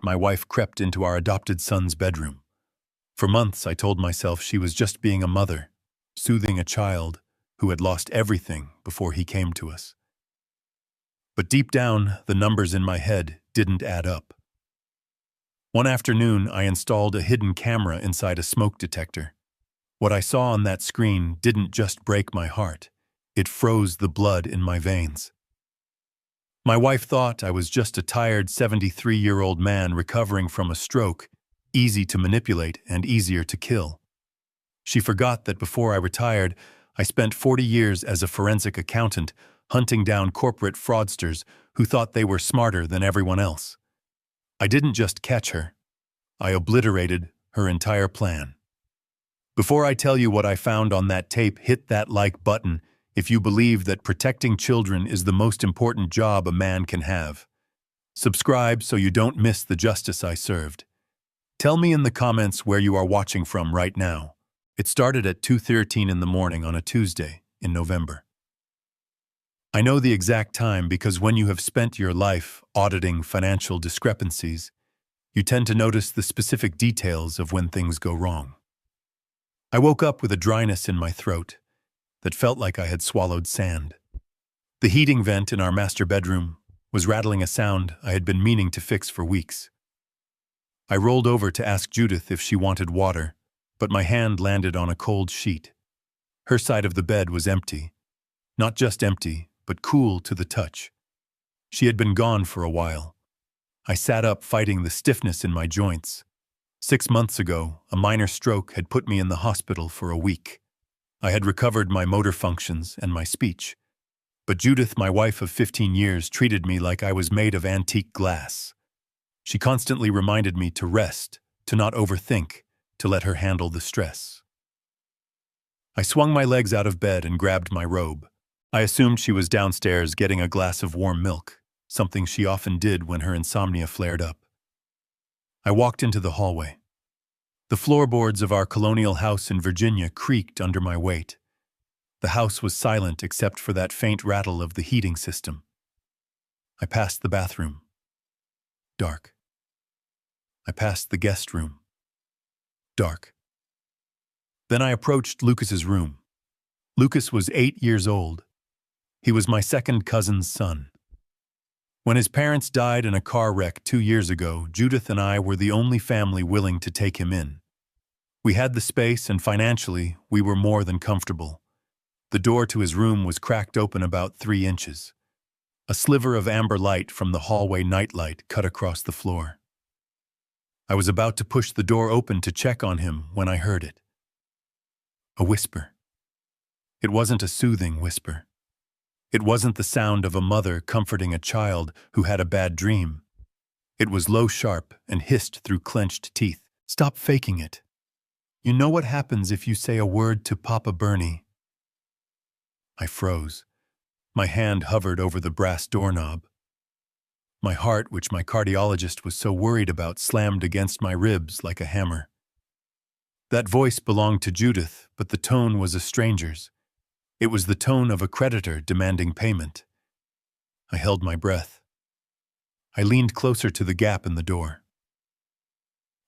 night, my wife crept into our adopted son's bedroom. For months, I told myself she was just being a mother, soothing a child who had lost everything before he came to us. But deep down, the numbers in my head didn't add up. One afternoon, I installed a hidden camera inside a smoke detector. What I saw on that screen didn't just break my heart. It froze the blood in my veins. My wife thought I was just a tired 73-year-old man recovering from a stroke, easy to manipulate and easier to kill. She forgot that before I retired, I spent 40 years as a forensic accountant hunting down corporate fraudsters who thought they were smarter than everyone else. I didn't just catch her. I obliterated her entire plan. Before I tell you what I found on that tape, hit that like button if you believe that protecting children is the most important job a man can have. Subscribe so you don't miss the justice I served. Tell me in the comments where you are watching from right now. It started at 2:13 in the morning on a Tuesday in November. I know the exact time because when you have spent your life auditing financial discrepancies, you tend to notice the specific details of when things go wrong. I woke up with a dryness in my throat that felt like I had swallowed sand. The heating vent in our master bedroom was rattling a sound I had been meaning to fix for weeks. I rolled over to ask Judith if she wanted water, but my hand landed on a cold sheet. Her side of the bed was empty. Not just empty, but cool to the touch. She had been gone for a while. I sat up, fighting the stiffness in my joints. 6 months ago, a minor stroke had put me in the hospital for a week. I had recovered my motor functions and my speech. But Judith, my wife of 15 years, treated me like I was made of antique glass. She constantly reminded me to rest, to not overthink, to let her handle the stress. I swung my legs out of bed and grabbed my robe. I assumed she was downstairs getting a glass of warm milk, something she often did when her insomnia flared up. I walked into the hallway. The floorboards of our colonial house in Virginia creaked under my weight. The house was silent except for that faint rattle of the heating system. I passed the bathroom. Dark. I passed the guest room. Dark. Then I approached Lucas's room. Lucas was 8 years old. He was my second cousin's son. When his parents died in a car wreck 2 years ago, Judith and I were the only family willing to take him in. We had the space, and financially, we were more than comfortable. The door to his room was cracked open about 3 inches. A sliver of amber light from the hallway nightlight cut across the floor. I was about to push the door open to check on him when I heard it. A whisper. It wasn't a soothing whisper. It wasn't the sound of a mother comforting a child who had a bad dream. It was low, sharp, and hissed through clenched teeth. Stop faking it. You know what happens if you say a word to Papa Bernie. I froze. My hand hovered over the brass doorknob. My heart, which my cardiologist was so worried about, slammed against my ribs like a hammer. That voice belonged to Judith, but the tone was a stranger's. It was the tone of a creditor demanding payment. I held my breath. I leaned closer to the gap in the door.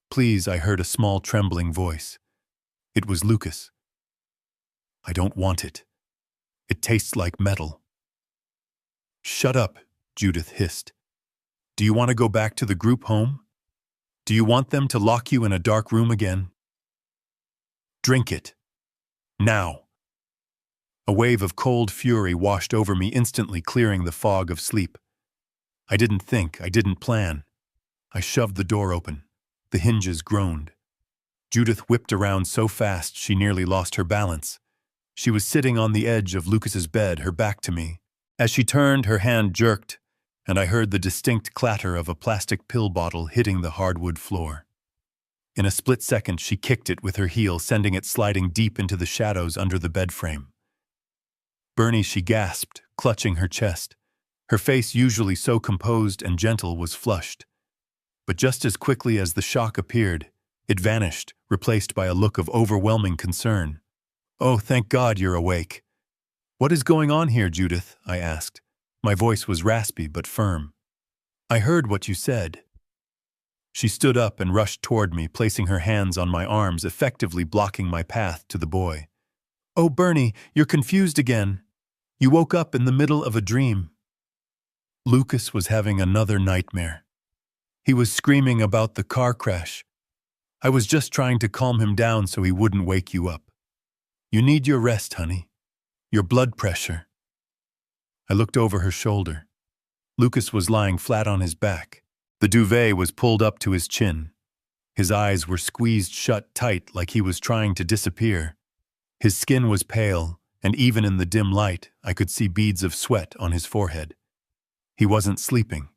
Please, I heard a small trembling voice. It was Lucas. I don't want it. It tastes like metal. Shut up, Judith hissed. Do you want to go back to the group home? Do you want them to lock you in a dark room again? Drink it. Now. A wave of cold fury washed over me, instantly clearing the fog of sleep. I didn't think, I didn't plan. I shoved the door open. The hinges groaned. Judith whipped around so fast she nearly lost her balance. She was sitting on the edge of Lucas's bed, her back to me. As she turned, her hand jerked, and I heard the distinct clatter of a plastic pill bottle hitting the hardwood floor. In a split second, she kicked it with her heel, sending it sliding deep into the shadows under the bed frame. Bernie, she gasped, clutching her chest. Her face, usually so composed and gentle, was flushed. But just as quickly as the shock appeared, it vanished, replaced by a look of overwhelming concern. Oh, thank God you're awake. What is going on here, Judith? I asked. My voice was raspy but firm. I heard what you said. She stood up and rushed toward me, placing her hands on my arms, effectively blocking my path to the boy. "Oh, Bernie, you're confused again. You woke up in the middle of a dream." Lucas was having another nightmare. He was screaming about the car crash. I was just trying to calm him down so he wouldn't wake you up. "You need your rest, honey. Your blood pressure." I looked over her shoulder. Lucas was lying flat on his back. The duvet was pulled up to his chin. His eyes were squeezed shut tight like he was trying to disappear. His skin was pale, and even in the dim light, I could see beads of sweat on his forehead. He wasn't sleeping.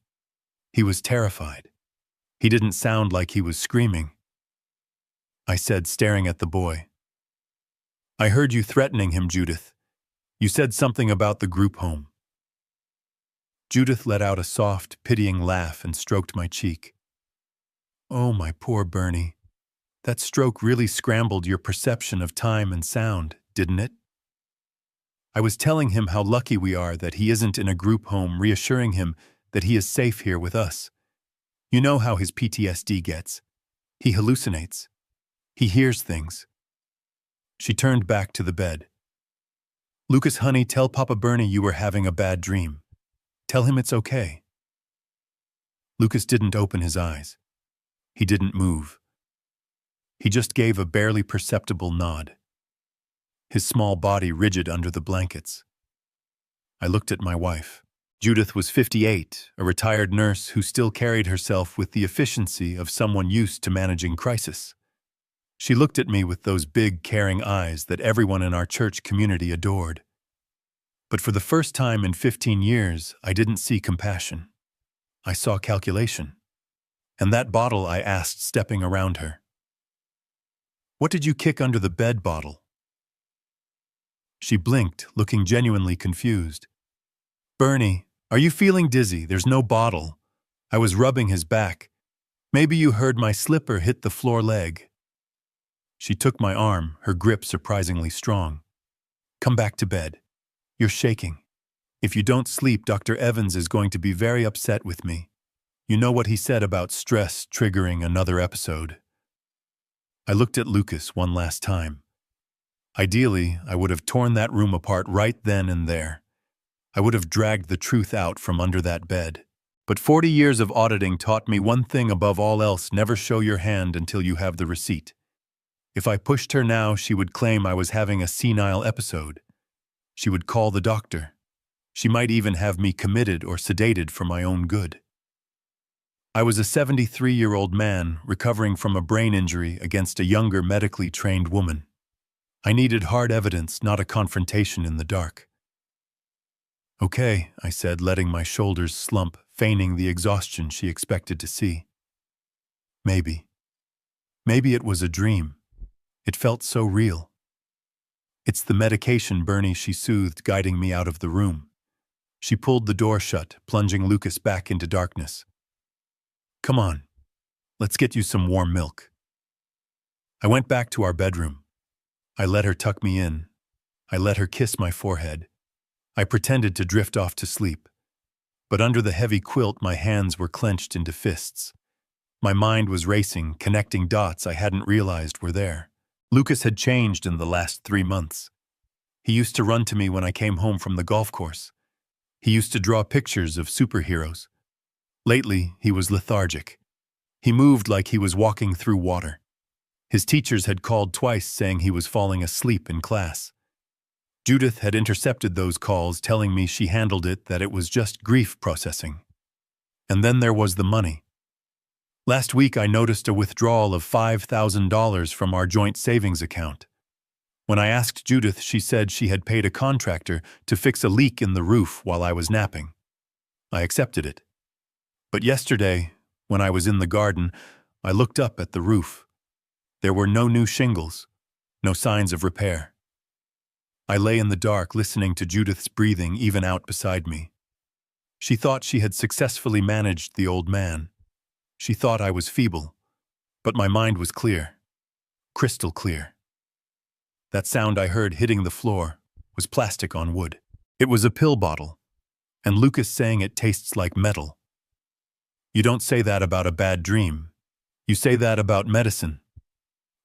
He was terrified. He didn't sound like he was screaming. I said, staring at the boy. "I heard you threatening him, Judith. You said something about the group home." Judith let out a soft, pitying laugh and stroked my cheek. "Oh, my poor Bernie. That stroke really scrambled your perception of time and sound, didn't it?" I was telling him how lucky we are that he isn't in a group home, reassuring him that he is safe here with us. You know how his PTSD gets. He hallucinates. He hears things. She turned back to the bed. "Lucas, honey, tell Papa Bernie you were having a bad dream. Tell him it's okay." Lucas didn't open his eyes. He didn't move. He just gave a barely perceptible nod, his small body rigid under the blankets. I looked at my wife. Judith was 58, a retired nurse who still carried herself with the efficiency of someone used to managing crisis. She looked at me with those big, caring eyes that everyone in our church community adored. But for the first time in 15 years, I didn't see compassion. I saw calculation. "And that bottle?" I asked, stepping around her. "What did you kick under the bed bottle?" She blinked, looking genuinely confused. "Bernie, are you feeling dizzy? There's no bottle. I was rubbing his back. Maybe you heard my slipper hit the floor leg." She took my arm, her grip surprisingly strong. "Come back to bed. You're shaking. If you don't sleep, Dr. Evans is going to be very upset with me. You know what he said about stress triggering another episode." I looked at Lucas one last time. Ideally, I would have torn that room apart right then and there. I would have dragged the truth out from under that bed. But 40 years of auditing taught me one thing above all else: never show your hand until you have the receipt. If I pushed her now, she would claim I was having a senile episode. She would call the doctor. She might even have me committed or sedated for my own good. I was a 73-year-old man recovering from a brain injury against a younger medically trained woman. I needed hard evidence, not a confrontation in the dark. "Okay," I said, letting my shoulders slump, feigning the exhaustion she expected to see. Maybe it was a dream. It felt so real. "It's the medication, Bernie," she soothed, guiding me out of the room. She pulled the door shut, plunging Lucas back into darkness. "Come on, let's get you some warm milk." I went back to our bedroom. I let her tuck me in. I let her kiss my forehead. I pretended to drift off to sleep. But under the heavy quilt, my hands were clenched into fists. My mind was racing, connecting dots I hadn't realized were there. Lucas had changed in the last 3 months. He used to run to me when I came home from the golf course. He used to draw pictures of superheroes. Lately, he was lethargic. He moved like he was walking through water. His teachers had called twice saying he was falling asleep in class. Judith had intercepted those calls, telling me she handled it, that it was just grief processing. And then there was the money. Last week I noticed a withdrawal of $5,000 from our joint savings account. When I asked Judith, she said she had paid a contractor to fix a leak in the roof while I was napping. I accepted it. But yesterday, when I was in the garden, I looked up at the roof. There were no new shingles, no signs of repair. I lay in the dark, listening to Judith's breathing even out beside me. She thought she had successfully managed the old man. She thought I was feeble, but my mind was clear, crystal clear. That sound I heard hitting the floor was plastic on wood. It was a pill bottle, and Lucas saying it tastes like metal. You don't say that about a bad dream, You say that about medicine.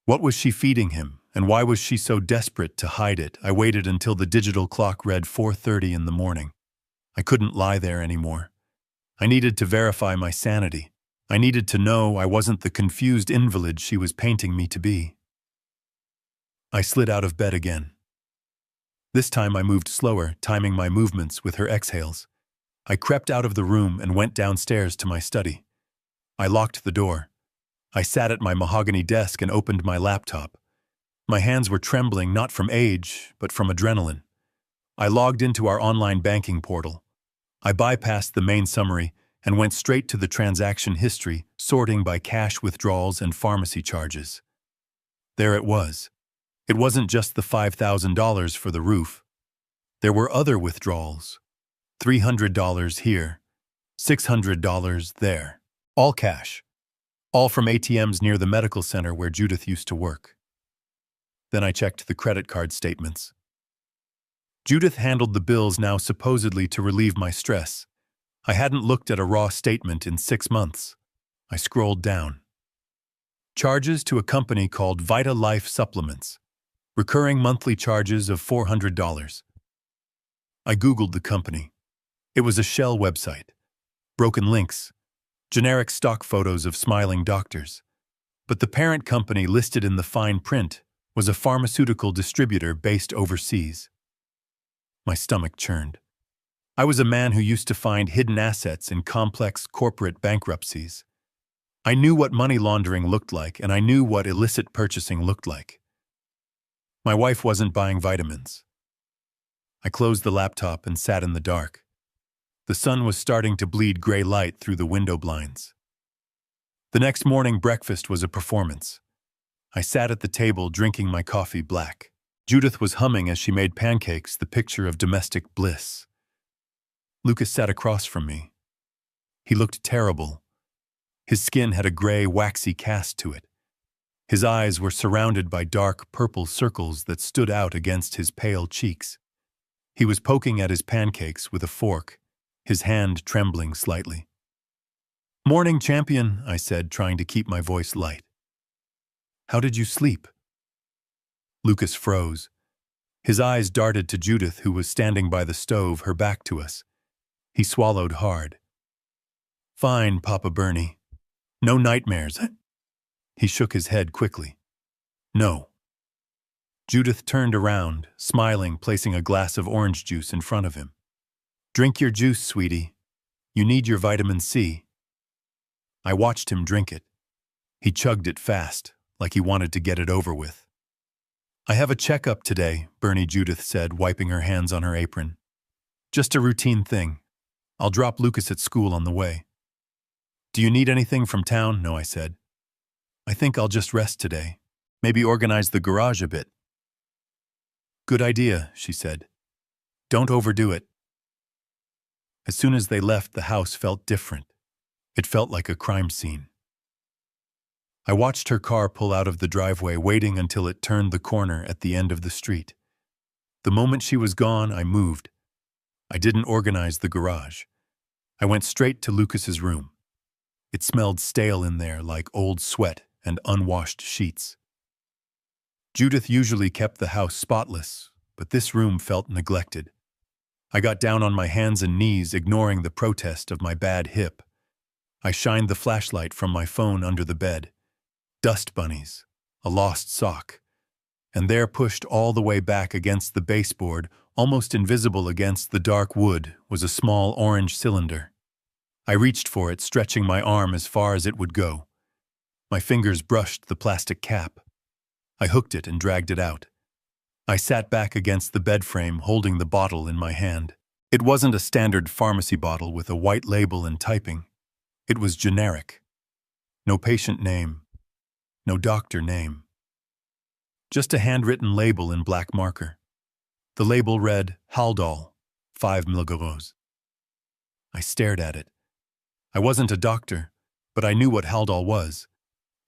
What was she feeding him, and why was she so desperate to hide it? I waited until the digital clock read 4:30 in the morning. I couldn't lie there anymore. I needed to verify my sanity. I needed to know I wasn't the confused invalid she was painting me to be. I slid out of bed again. This time I moved slower, timing my movements with her exhales. I crept out of the room and went downstairs to my study. I locked the door. I sat at my mahogany desk and opened my laptop. My hands were trembling not from age, but from adrenaline. I logged into our online banking portal. I bypassed the main summary and went straight to the transaction history, sorting by cash withdrawals and pharmacy charges. There it was. It wasn't just the $5,000 for the roof. There were other withdrawals. $300 here, $600 there. All cash. All from ATMs near the medical center where Judith used to work. Then I checked the credit card statements. Judith handled the bills now supposedly to relieve my stress. I hadn't looked at a raw statement in 6 months. I scrolled down. Charges to a company called Vita Life Supplements. Recurring monthly charges of $400. I Googled the company. It was a shell website. Broken links. Generic stock photos of smiling doctors. But the parent company listed in the fine print was a pharmaceutical distributor based overseas. My stomach churned. I was a man who used to find hidden assets in complex corporate bankruptcies. I knew what money laundering looked like, and I knew what illicit purchasing looked like. My wife wasn't buying vitamins. I closed the laptop and sat in the dark. The sun was starting to bleed gray light through the window blinds. The next morning breakfast was a performance. I sat at the table drinking my coffee black. Judith was humming as she made pancakes, the picture of domestic bliss. Lucas sat across from me. He looked terrible. His skin had a gray, waxy cast to it. His eyes were surrounded by dark purple circles that stood out against his pale cheeks. He was poking at his pancakes with a fork, his hand trembling slightly. "Morning, champion," I said, trying to keep my voice light. "How did you sleep?" Lucas froze. His eyes darted to Judith, who was standing by the stove, her back to us. He swallowed hard. "Fine, Papa Bernie. No nightmares." He shook his head quickly. "No." Judith turned around, smiling, placing a glass of orange juice in front of him. "Drink your juice, sweetie. You need your vitamin C." I watched him drink it. He chugged it fast, like he wanted to get it over with. "I have a checkup today," Bernie Judith said, wiping her hands on her apron. "Just a routine thing. I'll drop Lucas at school on the way." "Do you need anything from town?" "No," I said. "I think I'll just rest today. Maybe organize the garage a bit." "Good idea," she said. "Don't overdo it." As soon as they left, the house felt different. It felt like a crime scene. I watched her car pull out of the driveway, waiting until it turned the corner at the end of the street. The moment she was gone, I moved. I didn't organize the garage. I went straight to Lucas's room. It smelled stale in there, like old sweat and unwashed sheets. Judith usually kept the house spotless, but this room felt neglected. I got down on my hands and knees, ignoring the protest of my bad hip. I shined the flashlight from my phone under the bed. Dust bunnies, a lost sock, and there, pushed all the way back against the baseboard, almost invisible against the dark wood, was a small orange cylinder. I reached for it, stretching my arm as far as it would go. My fingers brushed the plastic cap. I hooked it and dragged it out. I sat back against the bed frame, holding the bottle in my hand. It wasn't a standard pharmacy bottle with a white label and typing. It was generic. No patient name. No doctor name. Just a handwritten label in black marker. The label read, Haldol, 5 mg. I stared at it. I wasn't a doctor, but I knew what Haldol was.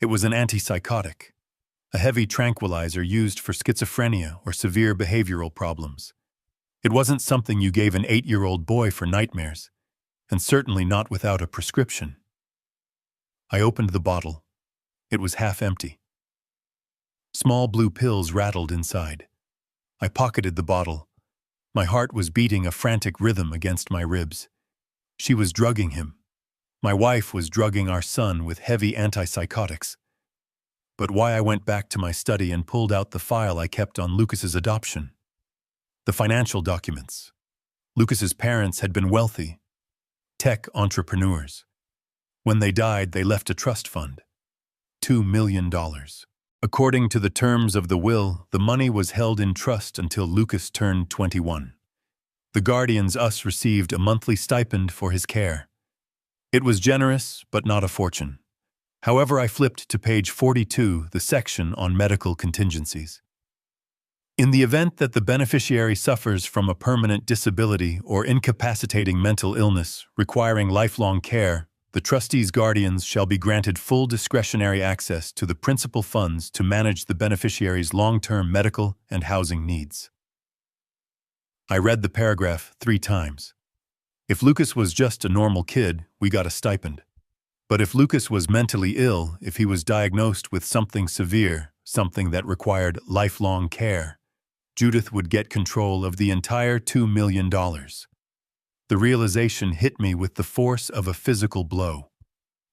It was an antipsychotic, a heavy tranquilizer used for schizophrenia or severe behavioral problems. It wasn't something you gave an 8-year-old boy for nightmares, and certainly not without a prescription. I opened the bottle. It was half empty. Small blue pills rattled inside. I pocketed the bottle. My heart was beating a frantic rhythm against my ribs. She was drugging him. My wife was drugging our son with heavy antipsychotics. But why I went back to my study and pulled out the file I kept on Lucas's adoption. The financial documents. Lucas's parents had been wealthy, tech entrepreneurs. When they died, they left a trust fund. $2 million. According to the terms of the will, the money was held in trust until Lucas turned 21. The guardians us received a monthly stipend for his care. It was generous, but not a fortune. However, I flipped to page 42, the section on medical contingencies. In the event that the beneficiary suffers from a permanent disability or incapacitating mental illness requiring lifelong care, the trustee's guardians shall be granted full discretionary access to the principal funds to manage the beneficiary's long-term medical and housing needs. I read the paragraph 3 times. If Lucas was just a normal kid, we got a stipend. But if Lucas was mentally ill, if he was diagnosed with something severe, something that required lifelong care, Judith would get control of the entire $2 million. The realization hit me with the force of a physical blow.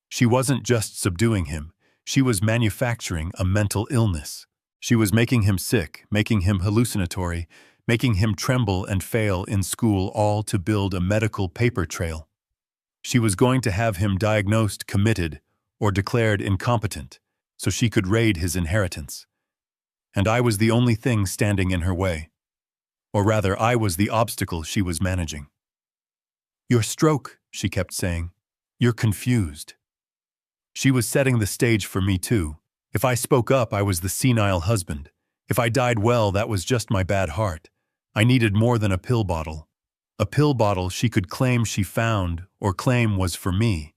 She wasn't just subduing him, she was manufacturing a mental illness. She was making him sick, making him hallucinatory, making him tremble and fail in school, all to build a medical paper trail. She was going to have him diagnosed committed or declared incompetent so she could raid his inheritance. And I was the only thing standing in her way. Or rather, I was the obstacle she was managing. "Your stroke," she kept saying. "You're confused." She was setting the stage for me too. If I spoke up, I was the senile husband. If I died well, that was just my bad heart. I needed more than a pill bottle. A pill bottle she could claim she found or claim was for me.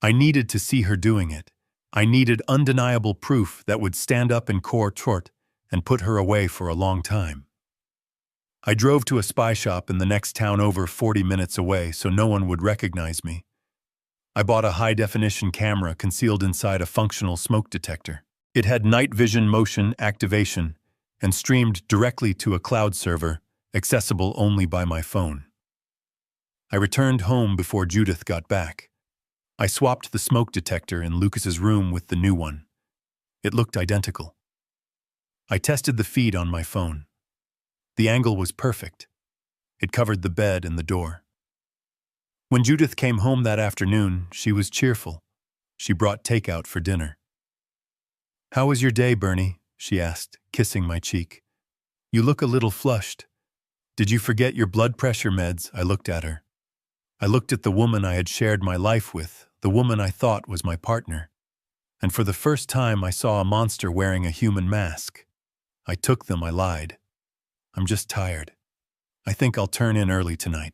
I needed to see her doing it. I needed undeniable proof that would stand up in court and put her away for a long time. I drove to a spy shop in the next town over 40 minutes away so no one would recognize me. I bought a high-definition camera concealed inside a functional smoke detector. It had night vision motion activation and streamed directly to a cloud server, accessible only by my phone. I returned home before Judith got back. I swapped the smoke detector in Lucas's room with the new one. It looked identical. I tested the feed on my phone. The angle was perfect. It covered the bed and the door. When Judith came home that afternoon, she was cheerful. She brought takeout for dinner. "How was your day, Bernie?" she asked, kissing my cheek. "You look a little flushed. Did you forget your blood pressure meds?" I looked at her. I looked at the woman I had shared my life with, the woman I thought was my partner. And for the first time, I saw a monster wearing a human mask. I took them, I lied. "I'm just tired. I think I'll turn in early tonight."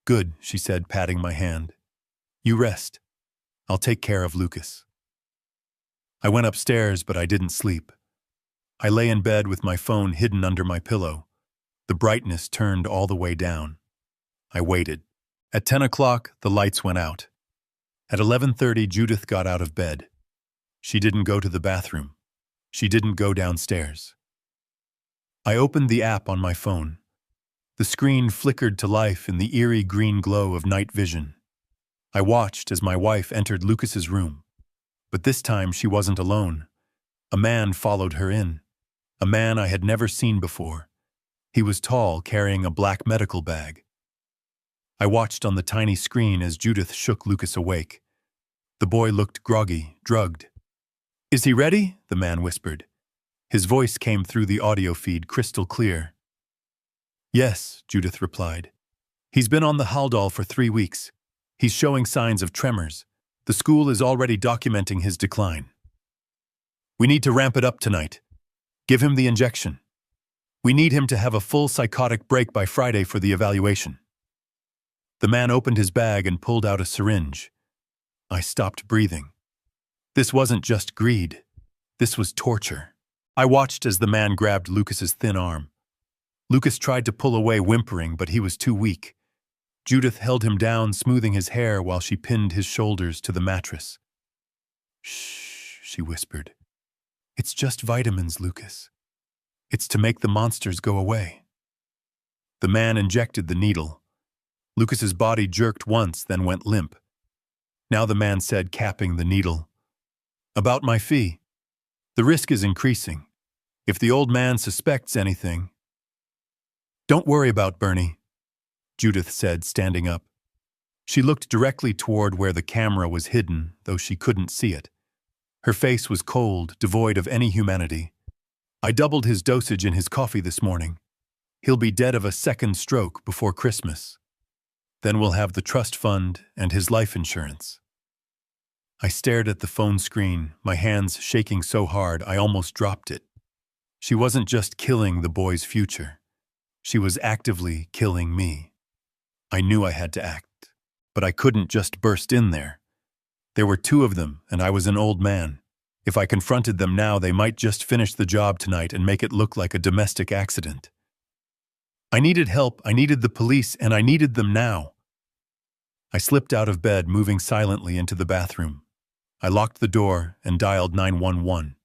"Good," she said, patting my hand. "You rest. I'll take care of Lucas." I went upstairs, but I didn't sleep. I lay in bed with my phone hidden under my pillow, the brightness turned all the way down. I waited. At 10 o'clock, the lights went out. At 11:30, Judith got out of bed. She didn't go to the bathroom. She didn't go downstairs. I opened the app on my phone. The screen flickered to life in the eerie green glow of night vision. I watched as my wife entered Lucas's room. But this time she wasn't alone. A man followed her in. A man I had never seen before. He was tall, carrying a black medical bag. I watched on the tiny screen as Judith shook Lucas awake. The boy looked groggy, drugged. "Is he ready?" the man whispered. His voice came through the audio feed crystal clear. "Yes," Judith replied. "He's been on the Haldol for 3 weeks. He's showing signs of tremors. The school is already documenting his decline. We need to ramp it up tonight. Give him the injection. We need him to have a full psychotic break by Friday for the evaluation." The man opened his bag and pulled out a syringe. I stopped breathing. This wasn't just greed. This was torture. I watched as the man grabbed Lucas's thin arm. Lucas tried to pull away, whimpering, but he was too weak. Judith held him down, smoothing his hair while she pinned his shoulders to the mattress. "Shh," she whispered. It's just vitamins, Lucas. It's to make the monsters go away. The man injected the needle. Lucas's body jerked once, then went limp. Now the man said, capping the needle, "About my fee. The risk is increasing. If the old man suspects anything—" "Don't worry about Bernie," Judith said, standing up. She looked directly toward where the camera was hidden, though she couldn't see it. Her face was cold, devoid of any humanity. "I doubled his dosage in his coffee this morning. He'll be dead of a second stroke before Christmas. Then we'll have the trust fund and his life insurance." I stared at the phone screen, my hands shaking so hard I almost dropped it. She wasn't just killing the boy's future. She was actively killing me. I knew I had to act, but I couldn't just burst in there. There were two of them, and I was an old man. If I confronted them now, they might just finish the job tonight and make it look like a domestic accident. I needed help, I needed the police, and I needed them now. I slipped out of bed, moving silently into the bathroom. I locked the door and dialed 911.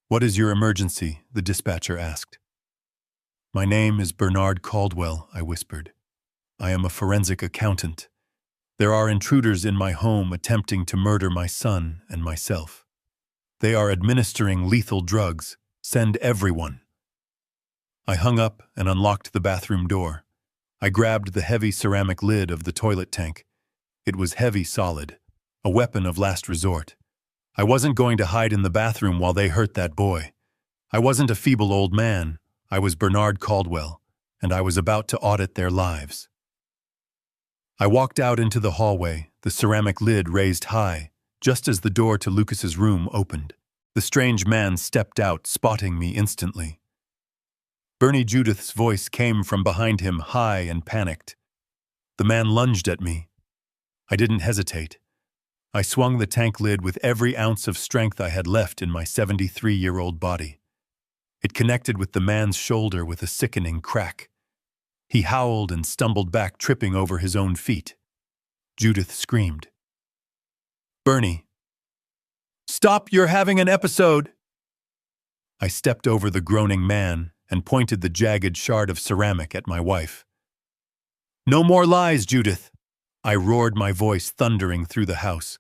"What is your emergency?" the dispatcher asked. "My name is Bernard Caldwell," I whispered. "I am a forensic accountant. There are intruders in my home attempting to murder my son and myself. They are administering lethal drugs. Send everyone." I hung up and unlocked the bathroom door. I grabbed the heavy ceramic lid of the toilet tank. It was heavy solid, a weapon of last resort. I wasn't going to hide in the bathroom while they hurt that boy. I wasn't a feeble old man. I was Bernard Caldwell, and I was about to audit their lives. I walked out into the hallway, the ceramic lid raised high, just as the door to Lucas's room opened. The strange man stepped out, spotting me instantly. Bernie Judith's voice came from behind him, high and panicked. The man lunged at me. I didn't hesitate. I swung the tank lid with every ounce of strength I had left in my 73-year-old body. It connected with the man's shoulder with a sickening crack. He howled and stumbled back, tripping over his own feet. Judith screamed. "Bernie! Stop, you're having an episode!" I stepped over the groaning man and pointed the jagged shard of ceramic at my wife. "No more lies, Judith!" I roared, my voice thundering through the house.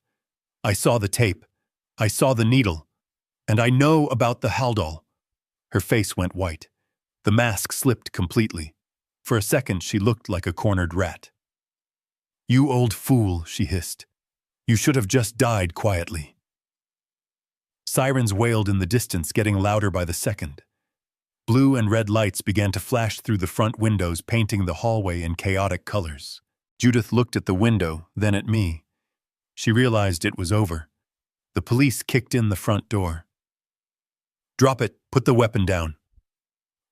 "I saw the tape. I saw the needle. And I know about the Haldol." Her face went white. The mask slipped completely. For a second, she looked like a cornered rat. "You old fool," she hissed. "You should have just died quietly." Sirens wailed in the distance, getting louder by the second. Blue and red lights began to flash through the front windows, painting the hallway in chaotic colors. Judith looked at the window, then at me. She realized it was over. The police kicked in the front door. "Drop it. Put the weapon down."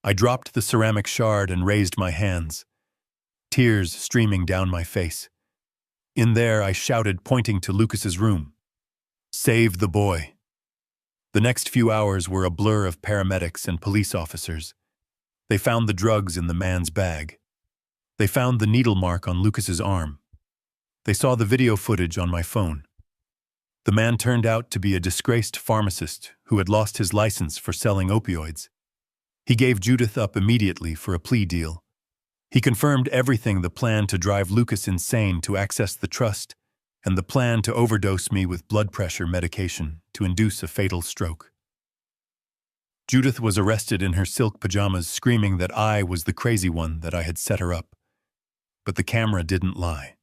I dropped the ceramic shard and raised my hands, tears streaming down my face. In there, I shouted, pointing to Lucas's room. "Save the boy." The next few hours were a blur of paramedics and police officers. They found the drugs in the man's bag. They found the needle mark on Lucas's arm. They saw the video footage on my phone. The man turned out to be a disgraced pharmacist who had lost his license for selling opioids. He gave Judith up immediately for a plea deal. He confirmed everything: the plan to drive Lucas insane to access the trust, and the plan to overdose me with blood pressure medication to induce a fatal stroke. Judith was arrested in her silk pajamas, screaming that I was the crazy one, that I had set her up. But the camera didn't lie.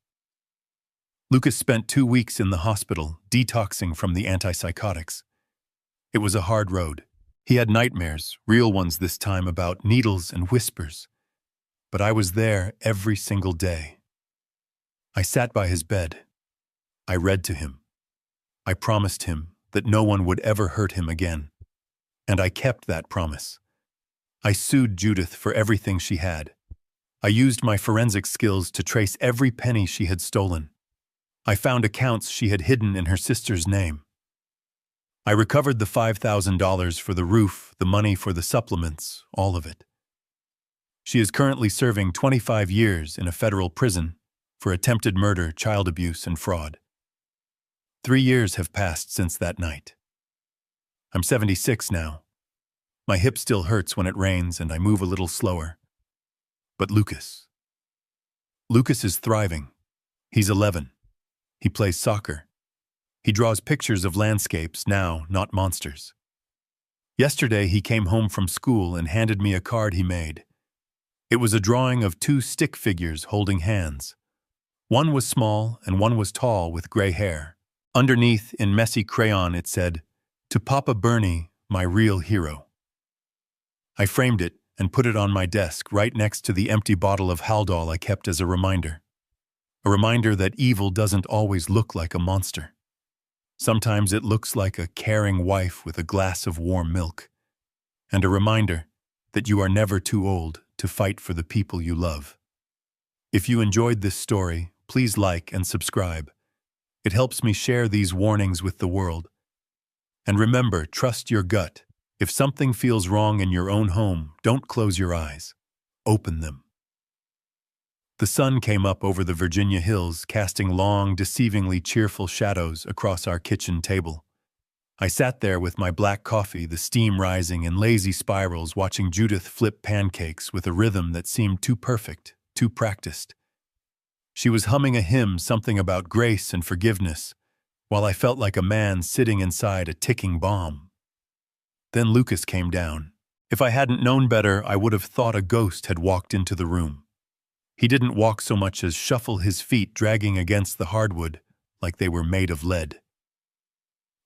Lucas spent 2 weeks in the hospital, detoxing from the antipsychotics. It was a hard road. He had nightmares, real ones this time, about needles and whispers. But I was there every single day. I sat by his bed. I read to him. I promised him that no one would ever hurt him again. And I kept that promise. I sued Judith for everything she had. I used my forensic skills to trace every penny she had stolen. I found accounts she had hidden in her sister's name. I recovered the $5,000 for the roof, the money for the supplements, all of it. She is currently serving 25 years in a federal prison for attempted murder, child abuse, and fraud. 3 years have passed since that night. I'm 76 now. My hip still hurts when it rains and I move a little slower. But Lucas. Lucas is thriving. He's 11. He plays soccer. He draws pictures of landscapes now, not monsters. Yesterday he came home from school and handed me a card he made. It was a drawing of two stick figures holding hands. One was small and one was tall with gray hair. Underneath, in messy crayon, it said, "To Papa Bernie, my real hero." I framed it and put it on my desk right next to the empty bottle of Haldol I kept as a reminder. A reminder that evil doesn't always look like a monster. Sometimes it looks like a caring wife with a glass of warm milk. And a reminder that you are never too old to fight for the people you love. If you enjoyed this story, please like and subscribe. It helps me share these warnings with the world. And remember, trust your gut. If something feels wrong in your own home, don't close your eyes. Open them. The sun came up over the Virginia hills, casting long, deceivingly cheerful shadows across our kitchen table. I sat there with my black coffee, the steam rising in lazy spirals, watching Judith flip pancakes with a rhythm that seemed too perfect, too practiced. She was humming a hymn, something about grace and forgiveness, while I felt like a man sitting inside a ticking bomb. Then Lucas came down. If I hadn't known better, I would have thought a ghost had walked into the room. He didn't walk so much as shuffle his feet dragging against the hardwood like they were made of lead.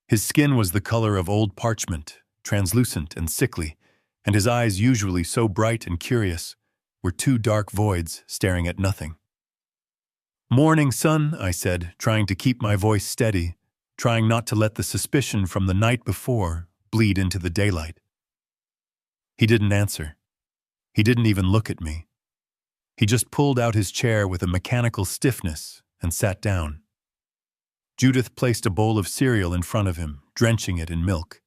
His skin was the color of old parchment, translucent and sickly, and his eyes, usually so bright and curious, were two dark voids staring at nothing. "Morning, son," I said, trying to keep my voice steady, trying not to let the suspicion from the night before bleed into the daylight. He didn't answer. He didn't even look at me. He just pulled out his chair with a mechanical stiffness and sat down. Judith placed a bowl of cereal in front of him, drenching it in milk.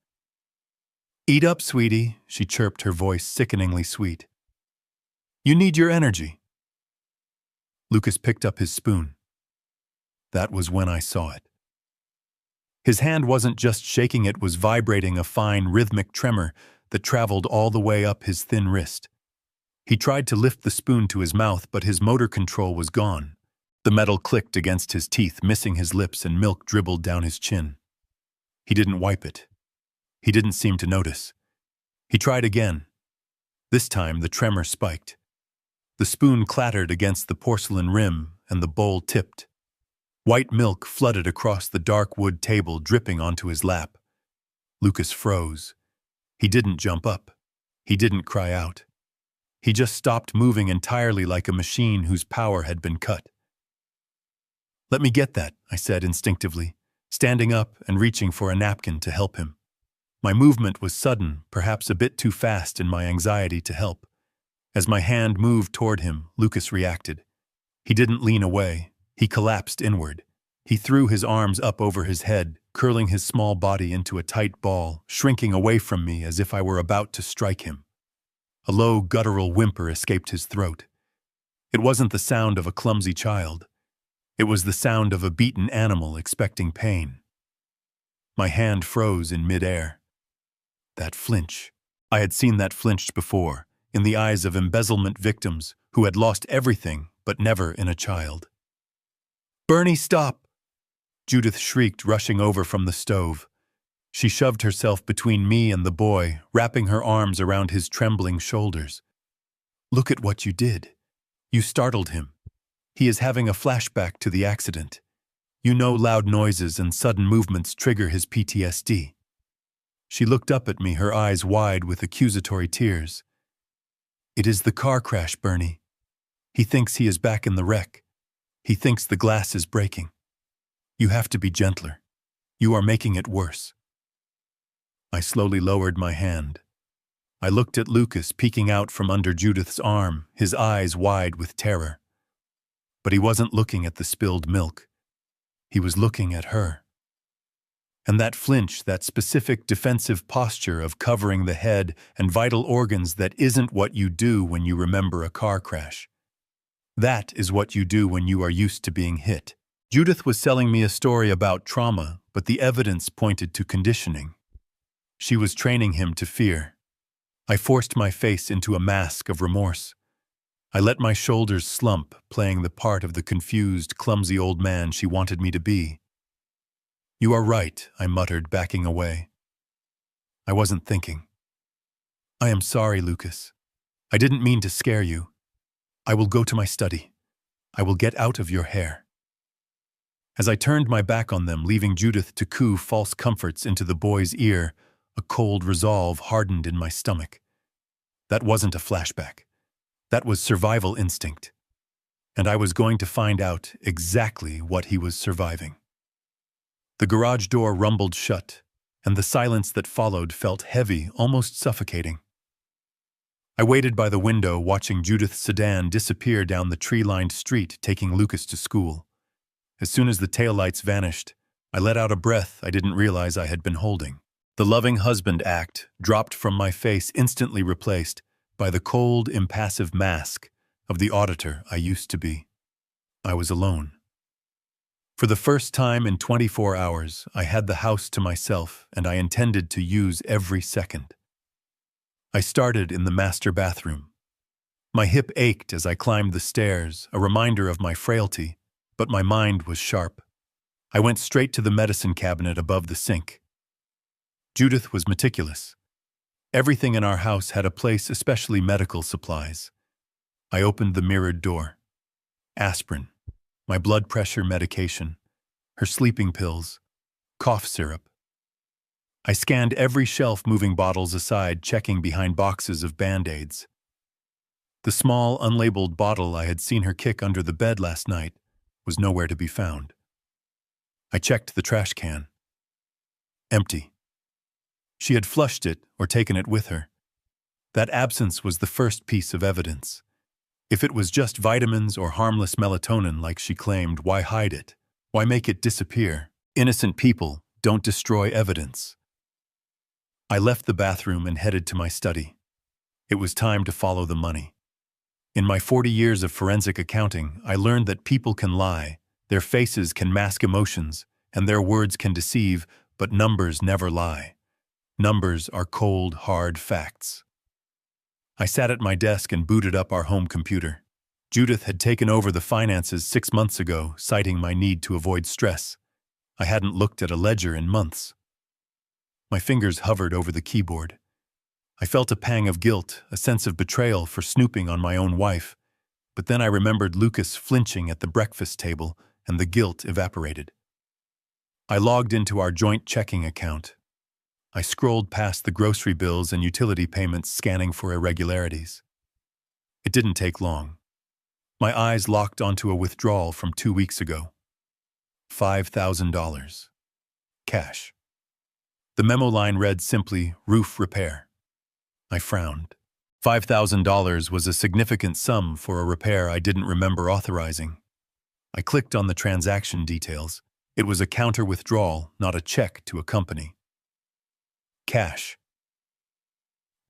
"Eat up, sweetie," she chirped, her voice sickeningly sweet. "You need your energy." Lucas picked up his spoon. That was when I saw it. His hand wasn't just shaking, it was vibrating, a fine, rhythmic tremor that traveled all the way up his thin wrist. He tried to lift the spoon to his mouth, but his motor control was gone. The metal clicked against his teeth, missing his lips, and milk dribbled down his chin. He didn't wipe it. He didn't seem to notice. He tried again. This time the tremor spiked. The spoon clattered against the porcelain rim, and the bowl tipped. White milk flooded across the dark wood table, dripping onto his lap. Lucas froze. He didn't jump up. He didn't cry out. He just stopped moving entirely, like a machine whose power had been cut. "Let me get that," I said instinctively, standing up and reaching for a napkin to help him. My movement was sudden, perhaps a bit too fast in my anxiety to help. As my hand moved toward him, Lucas reacted. He didn't lean away. He collapsed inward. He threw his arms up over his head, curling his small body into a tight ball, shrinking away from me as if I were about to strike him. A low, guttural whimper escaped his throat. It wasn't the sound of a clumsy child. It was the sound of a beaten animal expecting pain. My hand froze in midair. That flinch. I had seen that flinch before, in the eyes of embezzlement victims who had lost everything, but never in a child. "Bernie, stop!" Judith shrieked, rushing over from the stove. She shoved herself between me and the boy, wrapping her arms around his trembling shoulders. "Look at what you did. You startled him. He is having a flashback to the accident. You know loud noises and sudden movements trigger his PTSD. She looked up at me, her eyes wide with accusatory tears. "It is the car crash, Bernie. He thinks he is back in the wreck. He thinks the glass is breaking. You have to be gentler. You are making it worse." I slowly lowered my hand. I looked at Lucas peeking out from under Judith's arm, his eyes wide with terror. But he wasn't looking at the spilled milk. He was looking at her. And that flinch, that specific defensive posture of covering the head and vital organs, that isn't what you do when you remember a car crash. That is what you do when you are used to being hit. Judith was selling me a story about trauma, but the evidence pointed to conditioning. She was training him to fear. I forced my face into a mask of remorse. I let my shoulders slump, playing the part of the confused, clumsy old man she wanted me to be. "You are right," I muttered, backing away. I wasn't thinking. "I am sorry, Lucas. I didn't mean to scare you. I will go to my study. I will get out of your hair." As I turned my back on them, leaving Judith to coo false comforts into the boy's ear, a cold resolve hardened in my stomach. That wasn't a flashback. That was survival instinct. And I was going to find out exactly what he was surviving. The garage door rumbled shut, and the silence that followed felt heavy, almost suffocating. I waited by the window, watching Judith's sedan disappear down the tree-lined street, taking Lucas to school. As soon as the taillights vanished, I let out a breath I didn't realize I had been holding. The loving husband act dropped from my face, instantly replaced by the cold, impassive mask of the auditor I used to be. I was alone. For the first time in 24 hours, I had the house to myself, and I intended to use every second. I started in the master bathroom. My hip ached as I climbed the stairs, a reminder of my frailty, but my mind was sharp. I went straight to the medicine cabinet above the sink. Judith was meticulous. Everything in our house had a place, especially medical supplies. I opened the mirrored door. Aspirin, my blood pressure medication, her sleeping pills, cough syrup. I scanned every shelf, moving bottles aside, checking behind boxes of Band-Aids. The small, unlabeled bottle I had seen her kick under the bed last night was nowhere to be found. I checked the trash can. Empty. She had flushed it or taken it with her. That absence was the first piece of evidence. If it was just vitamins or harmless melatonin like she claimed, why hide it? Why make it disappear? Innocent people don't destroy evidence. I left the bathroom and headed to my study. It was time to follow the money. In my 40 years of forensic accounting, I learned that people can lie, their faces can mask emotions, and their words can deceive, but numbers never lie. Numbers are cold, hard facts. I sat at my desk and booted up our home computer. Judith had taken over the finances 6 months ago, citing my need to avoid stress. I hadn't looked at a ledger in months. My fingers hovered over the keyboard. I felt a pang of guilt, a sense of betrayal for snooping on my own wife, but then I remembered Lucas flinching at the breakfast table, and the guilt evaporated. I logged into our joint checking account. I scrolled past the grocery bills and utility payments, scanning for irregularities. It didn't take long. My eyes locked onto a withdrawal from 2 weeks ago. $5,000. Cash. The memo line read simply, "Roof repair." I frowned. $5,000 was a significant sum for a repair I didn't remember authorizing. I clicked on the transaction details. It was a counter withdrawal, not a check to a company. Cash.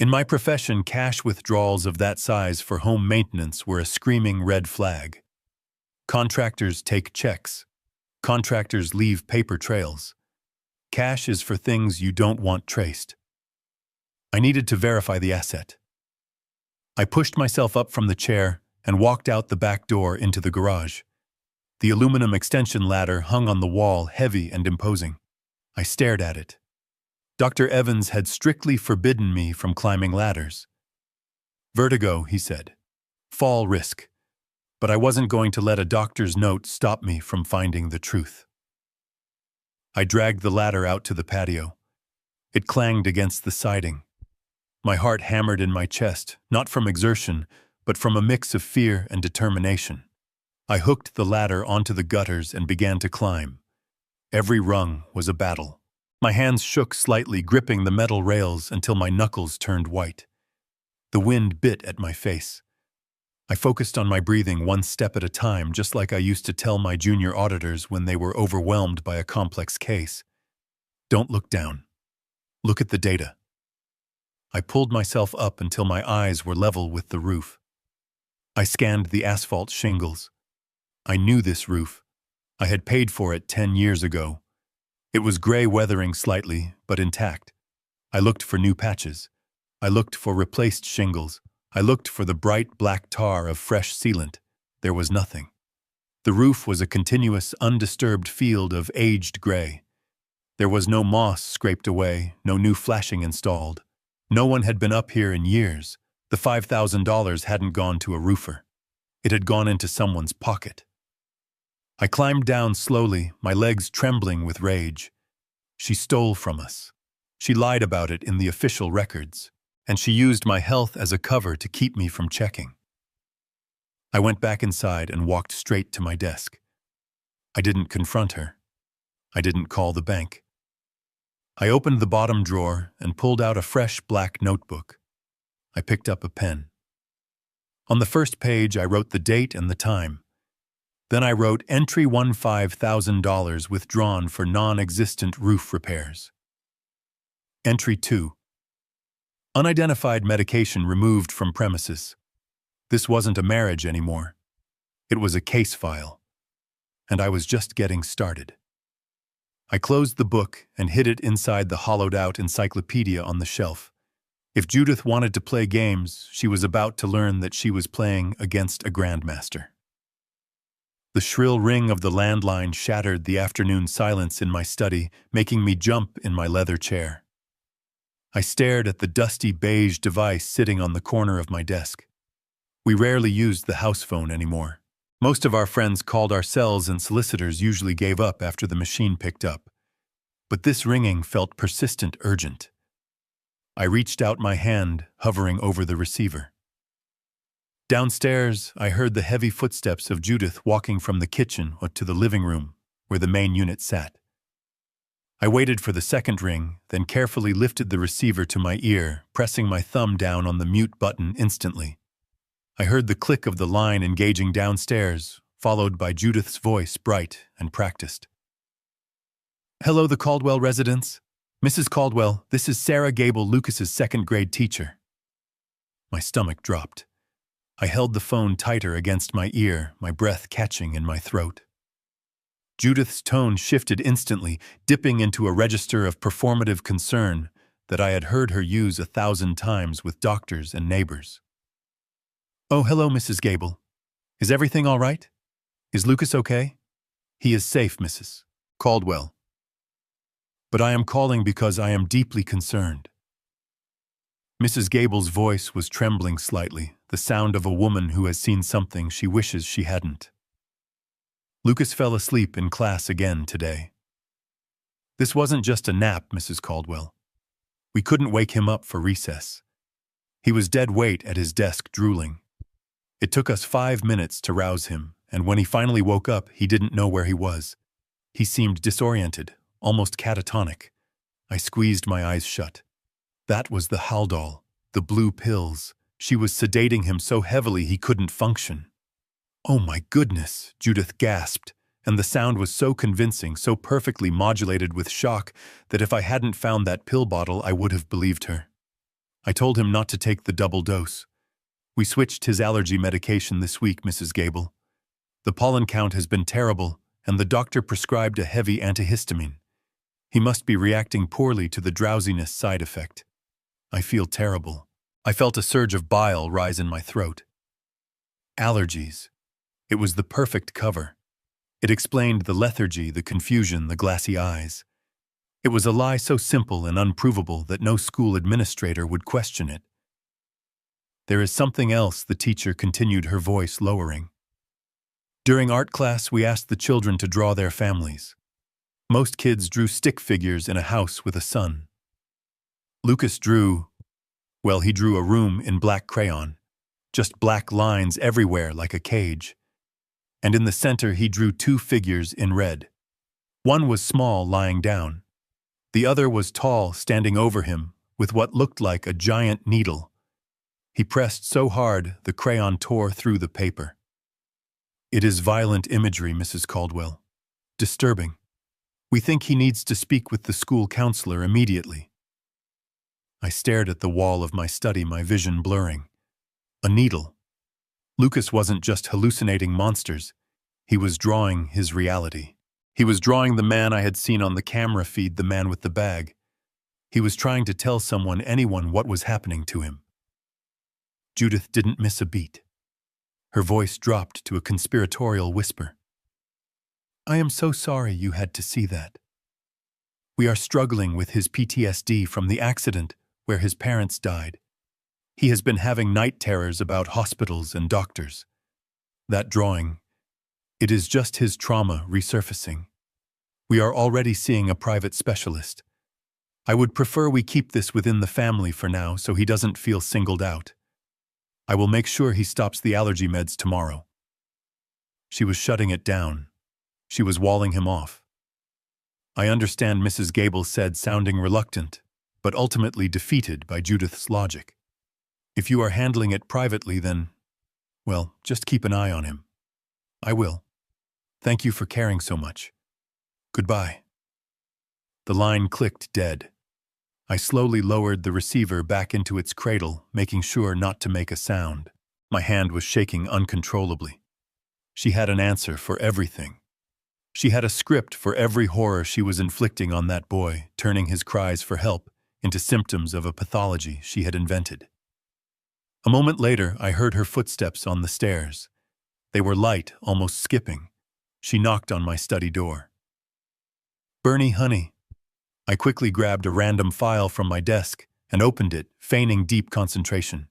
In my profession, cash withdrawals of that size for home maintenance were a screaming red flag. Contractors take checks. Contractors leave paper trails. Cash is for things you don't want traced. I needed to verify the asset. I pushed myself up from the chair and walked out the back door into the garage. The aluminum extension ladder hung on the wall, heavy and imposing. I stared at it. Dr. Evans had strictly forbidden me from climbing ladders. "Vertigo," he said. "Fall risk." But I wasn't going to let a doctor's note stop me from finding the truth. I dragged the ladder out to the patio. It clanged against the siding. My heart hammered in my chest, not from exertion, but from a mix of fear and determination. I hooked the ladder onto the gutters and began to climb. Every rung was a battle. My hands shook slightly, gripping the metal rails until my knuckles turned white. The wind bit at my face. I focused on my breathing, one step at a time, just like I used to tell my junior auditors when they were overwhelmed by a complex case. Don't look down. Look at the data. I pulled myself up until my eyes were level with the roof. I scanned the asphalt shingles. I knew this roof. I had paid for it 10 years ago. It was gray, weathering slightly, but intact. I looked for new patches. I looked for replaced shingles. I looked for the bright black tar of fresh sealant. There was nothing. The roof was a continuous, undisturbed field of aged gray. There was no moss scraped away, no new flashing installed. No one had been up here in years. The $5,000 hadn't gone to a roofer. It had gone into someone's pocket. I climbed down slowly, my legs trembling with rage. She stole from us. She lied about it in the official records, and she used my health as a cover to keep me from checking. I went back inside and walked straight to my desk. I didn't confront her. I didn't call the bank. I opened the bottom drawer and pulled out a fresh black notebook. I picked up a pen. On the first page, I wrote the date and the time. Then I wrote entry $15,000 withdrawn for non-existent roof repairs. Entry 2. Unidentified medication removed from premises. This wasn't a marriage anymore. It was a case file. And I was just getting started. I closed the book and hid it inside the hollowed-out encyclopedia on the shelf. If Judith wanted to play games, she was about to learn that she was playing against a grandmaster. The shrill ring of the landline shattered the afternoon silence in my study, making me jump in my leather chair. I stared at the dusty beige device sitting on the corner of my desk. We rarely used the house phone anymore. Most of our friends called our cells and solicitors usually gave up after the machine picked up. But this ringing felt persistent, urgent. I reached out my hand, hovering over the receiver. Downstairs, I heard the heavy footsteps of Judith walking from the kitchen to the living room, where the main unit sat. I waited for the second ring, then carefully lifted the receiver to my ear, pressing my thumb down on the mute button instantly. I heard the click of the line engaging downstairs, followed by Judith's voice, bright and practiced. "Hello, the Caldwell residence. Mrs. Caldwell, this is Sarah Gable, Lucas's second-grade teacher." My stomach dropped. I held the phone tighter against my ear, my breath catching in my throat. Judith's tone shifted instantly, dipping into a register of performative concern that I had heard her use 1,000 times with doctors and neighbors. "Oh, hello, Mrs. Gable. Is everything all right? Is Lucas okay?" "He is safe, Mrs. Caldwell. But I am calling because I am deeply concerned." Mrs. Gable's voice was trembling slightly, the sound of a woman who has seen something she wishes she hadn't. "Lucas fell asleep in class again today. This wasn't just a nap, Mrs. Caldwell. We couldn't wake him up for recess. He was dead weight at his desk drooling. It took us 5 minutes to rouse him, and when he finally woke up, he didn't know where he was. He seemed disoriented, almost catatonic. I squeezed my eyes shut. That was the Haldol, the blue pills. She was sedating him so heavily he couldn't function. "Oh my goodness," Judith gasped, and the sound was so convincing, so perfectly modulated with shock, that if I hadn't found that pill bottle, I would have believed her. I told him not to take the double dose. "We switched his allergy medication this week, Mrs. Gable. The pollen count has been terrible, and the doctor prescribed a heavy antihistamine. He must be reacting poorly to the drowsiness side effect. I feel terrible." I felt a surge of bile rise in my throat. Allergies. It was the perfect cover. It explained the lethargy, the confusion, the glassy eyes. It was a lie so simple and unprovable that no school administrator would question it. "There is something else," the teacher continued, her voice lowering. "During art class, we asked the children to draw their families. Most kids drew stick figures in a house with a sun. Lucas drew, well, he drew a room in black crayon, just black lines everywhere like a cage. And in the center, he drew 2 figures in red. One was small, lying down. The other was tall, standing over him, with what looked like a giant needle. He pressed so hard, the crayon tore through the paper. It is violent imagery, Mrs. Caldwell. Disturbing. We think he needs to speak with the school counselor immediately." I stared at the wall of my study, my vision blurring. A needle. Lucas wasn't just hallucinating monsters. He was drawing his reality. He was drawing the man I had seen on the camera feed, the man with the bag. He was trying to tell anyone what was happening to him. Judith didn't miss a beat. Her voice dropped to a conspiratorial whisper. I am so sorry you had to see that. We are struggling with his PTSD from the accident where his parents died. He has been having night terrors about hospitals and doctors. That drawing, it is just his trauma resurfacing. We are already seeing a private specialist. I would prefer we keep this within the family for now so he doesn't feel singled out. I will make sure he stops the allergy meds tomorrow. She was shutting it down. She was walling him off. I understand, Mrs. Gable said, sounding reluctant, but ultimately defeated by Judith's logic. If you are handling it privately, then, well, just keep an eye on him. I will. Thank you for caring so much. Goodbye. The line clicked dead. I slowly lowered the receiver back into its cradle, making sure not to make a sound. My hand was shaking uncontrollably. She had an answer for everything. She had a script for every horror she was inflicting on that boy, turning his cries for help into symptoms of a pathology she had invented. A moment later, I heard her footsteps on the stairs. They were light, almost skipping. She knocked on my study door. Bernie, honey. I quickly grabbed a random file from my desk and opened it, feigning deep concentration.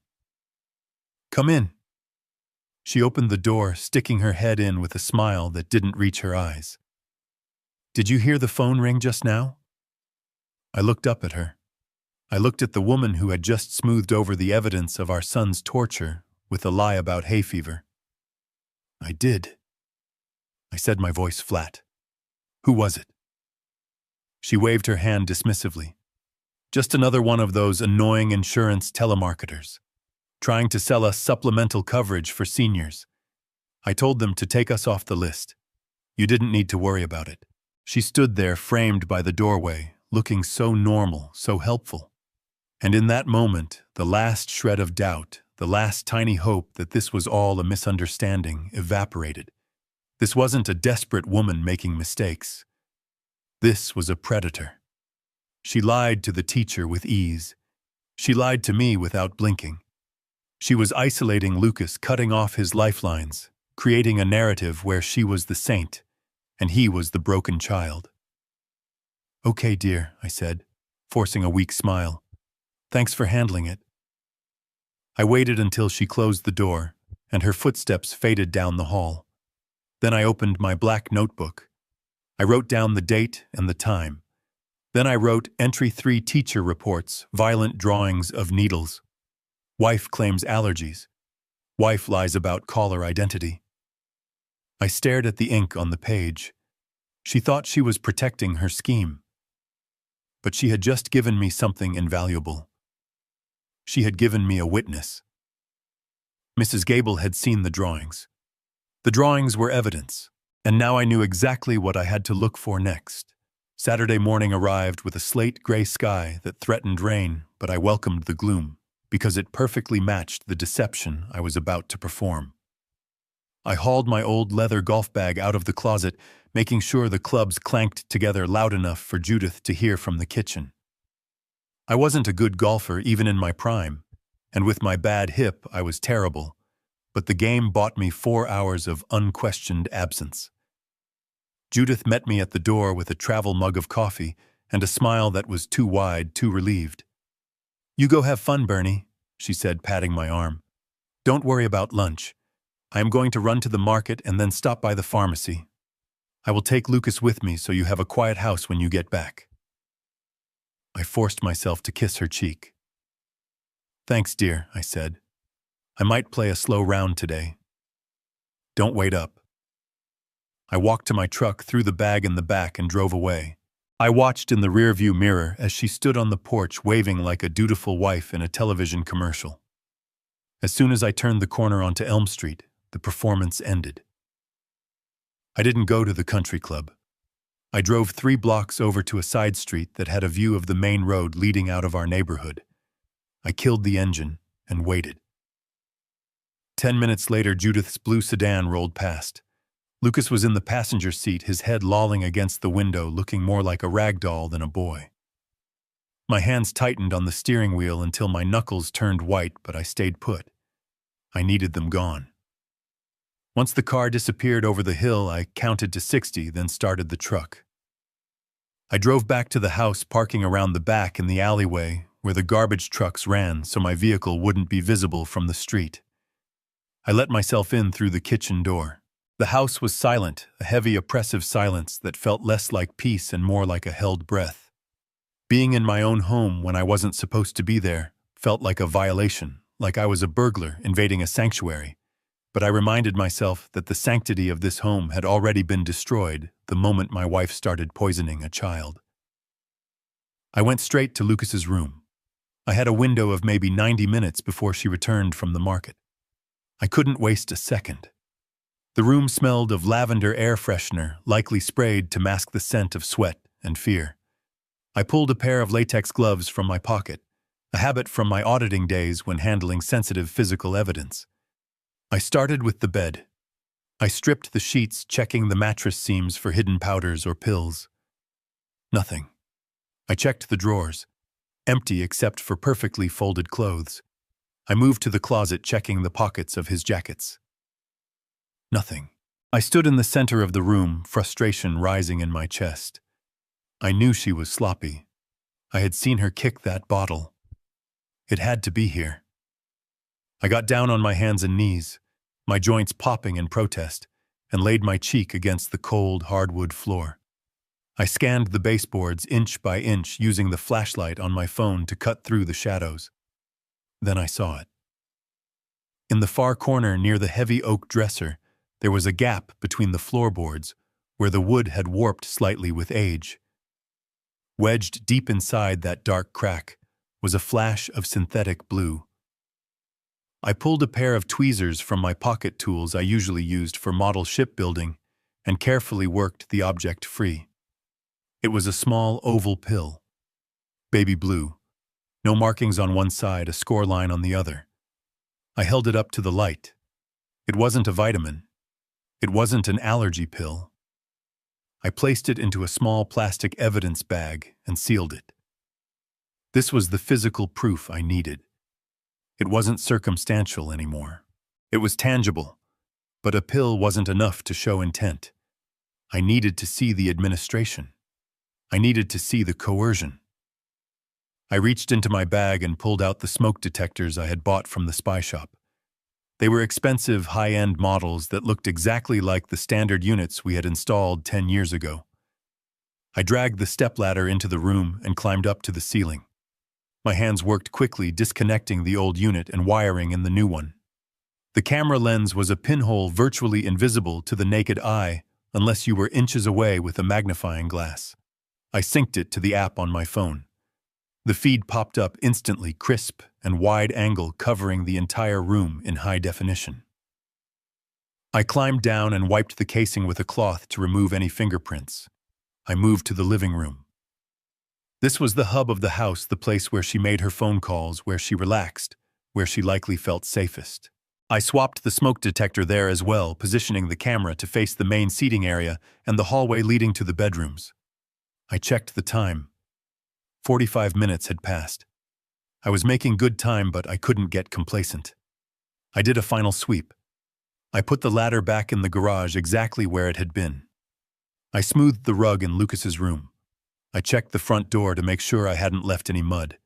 Come in. She opened the door, sticking her head in with a smile that didn't reach her eyes. Did you hear the phone ring just now? I looked up at her. I looked at the woman who had just smoothed over the evidence of our son's torture with a lie about hay fever. I did. I said, my voice flat. Who was it? She waved her hand dismissively. Just another one of those annoying insurance telemarketers, trying to sell us supplemental coverage for seniors. I told them to take us off the list. You didn't need to worry about it. She stood there framed by the doorway, looking so normal, so helpful. And in that moment, the last shred of doubt, the last tiny hope that this was all a misunderstanding, evaporated. This wasn't a desperate woman making mistakes. This was a predator. She lied to the teacher with ease. She lied to me without blinking. She was isolating Lucas, cutting off his lifelines, creating a narrative where she was the saint, and he was the broken child. Okay, dear, I said, forcing a weak smile. Thanks for handling it. I waited until she closed the door, and her footsteps faded down the hall. Then I opened my black notebook. I wrote down the date and the time. Then I wrote entry 3 teacher reports, violent drawings of needles. Wife claims allergies. Wife lies about caller identity. I stared at the ink on the page. She thought she was protecting her scheme. But she had just given me something invaluable. She had given me a witness. Mrs. Gable had seen the drawings. The drawings were evidence, and now I knew exactly what I had to look for next. Saturday morning arrived with a slate-gray sky that threatened rain, but I welcomed the gloom, because it perfectly matched the deception I was about to perform. I hauled my old leather golf bag out of the closet, making sure the clubs clanked together loud enough for Judith to hear from the kitchen. I wasn't a good golfer even in my prime, and with my bad hip I was terrible, but the game bought me 4 hours of unquestioned absence. Judith met me at the door with a travel mug of coffee and a smile that was too wide, too relieved. You go have fun, Bernie, she said, patting my arm. Don't worry about lunch. I am going to run to the market and then stop by the pharmacy. I will take Lucas with me so you have a quiet house when you get back. I forced myself to kiss her cheek. Thanks, dear, I said. I might play a slow round today. Don't wait up. I walked to my truck, threw the bag in the back, and drove away. I watched in the rearview mirror as she stood on the porch waving like a dutiful wife in a television commercial. As soon as I turned the corner onto Elm Street, the performance ended. I didn't go to the country club. I drove 3 blocks over to a side street that had a view of the main road leading out of our neighborhood. I killed the engine and waited. 10 minutes later, Judith's blue sedan rolled past. Lucas was in the passenger seat, his head lolling against the window, looking more like a rag doll than a boy. My hands tightened on the steering wheel until my knuckles turned white, but I stayed put. I needed them gone. Once the car disappeared over the hill, I counted to 60, then started the truck. I drove back to the house, parking around the back in the alleyway where the garbage trucks ran so my vehicle wouldn't be visible from the street. I let myself in through the kitchen door. The house was silent, a heavy, oppressive silence that felt less like peace and more like a held breath. Being in my own home when I wasn't supposed to be there felt like a violation, like I was a burglar invading a sanctuary. But I reminded myself that the sanctity of this home had already been destroyed the moment my wife started poisoning a child. I went straight to Lucas's room. I had a window of maybe 90 minutes before she returned from the market. I couldn't waste a second. The room smelled of lavender air freshener, likely sprayed to mask the scent of sweat and fear. I pulled a pair of latex gloves from my pocket, a habit from my auditing days when handling sensitive physical evidence. I started with the bed. I stripped the sheets, checking the mattress seams for hidden powders or pills. Nothing. I checked the drawers, empty except for perfectly folded clothes. I moved to the closet, checking the pockets of his jackets. Nothing. I stood in the center of the room, frustration rising in my chest. I knew she was sloppy. I had seen her kick that bottle. It had to be here. I got down on my hands and knees, my joints popping in protest, and laid my cheek against the cold, hardwood floor. I scanned the baseboards inch by inch, using the flashlight on my phone to cut through the shadows. Then I saw it. In the far corner near the heavy oak dresser, there was a gap between the floorboards where the wood had warped slightly with age. Wedged deep inside that dark crack was a flash of synthetic blue. I pulled a pair of tweezers from my pocket tools I usually used for model shipbuilding and carefully worked the object free. It was a small oval pill. Baby blue. No markings on one side, a score line on the other. I held it up to the light. It wasn't a vitamin. It wasn't an allergy pill. I placed it into a small plastic evidence bag and sealed it. This was the physical proof I needed. It wasn't circumstantial anymore. It was tangible, but a pill wasn't enough to show intent. I needed to see the administration. I needed to see the coercion. I reached into my bag and pulled out the smoke detectors I had bought from the spy shop. They were expensive, high-end models that looked exactly like the standard units we had installed 10 years ago. I dragged the stepladder into the room and climbed up to the ceiling. My hands worked quickly, disconnecting the old unit and wiring in the new one. The camera lens was a pinhole virtually invisible to the naked eye unless you were inches away with a magnifying glass. I synced it to the app on my phone. The feed popped up instantly, crisp and wide angle, covering the entire room in high definition. I climbed down and wiped the casing with a cloth to remove any fingerprints. I moved to the living room. This was the hub of the house, the place where she made her phone calls, where she relaxed, where she likely felt safest. I swapped the smoke detector there as well, positioning the camera to face the main seating area and the hallway leading to the bedrooms. I checked the time. 45 minutes had passed. I was making good time, but I couldn't get complacent. I did a final sweep. I put the ladder back in the garage exactly where it had been. I smoothed the rug in Lucas's room. I checked the front door to make sure I hadn't left any mud.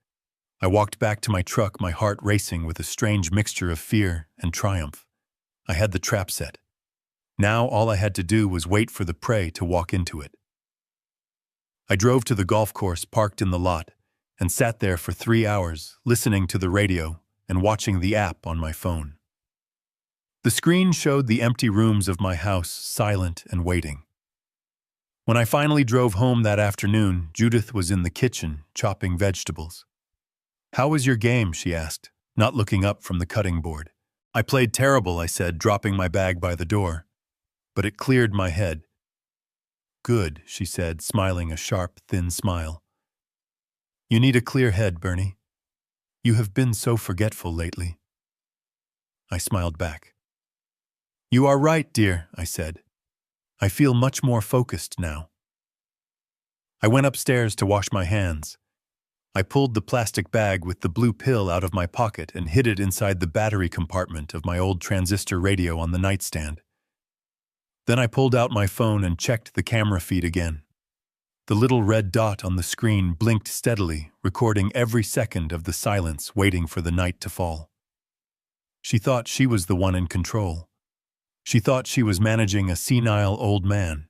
I walked back to my truck, my heart racing with a strange mixture of fear and triumph. I had the trap set. Now all I had to do was wait for the prey to walk into it. I drove to the golf course parked in the lot and sat there for 3 hours, listening to the radio and watching the app on my phone. The screen showed the empty rooms of my house, silent and waiting. When I finally drove home that afternoon, Judith was in the kitchen, chopping vegetables. "How was your game?" she asked, not looking up from the cutting board. "I played terrible," I said, dropping my bag by the door. But it cleared my head. "Good," she said, smiling a sharp, thin smile. "You need a clear head, Bernie. You have been so forgetful lately." I smiled back. "You are right, dear," I said. "I feel much more focused now." I went upstairs to wash my hands. I pulled the plastic bag with the blue pill out of my pocket and hid it inside the battery compartment of my old transistor radio on the nightstand. Then I pulled out my phone and checked the camera feed again. The little red dot on the screen blinked steadily, recording every second of the silence waiting for the night to fall. She thought she was the one in control. She thought she was managing a senile old man.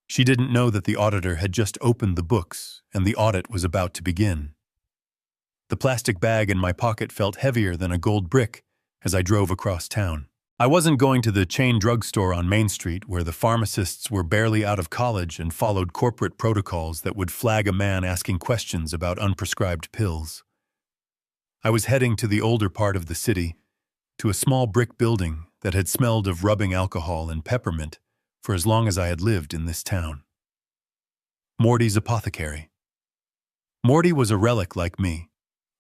She didn't know that the auditor had just opened the books and the audit was about to begin. The plastic bag in my pocket felt heavier than a gold brick as I drove across town. I wasn't going to the chain drugstore on Main Street where the pharmacists were barely out of college and followed corporate protocols that would flag a man asking questions about unprescribed pills. I was heading to the older part of the city, to a small brick building that had smelled of rubbing alcohol and peppermint for as long as I had lived in this town. Morty's Apothecary. Morty was a relic like me.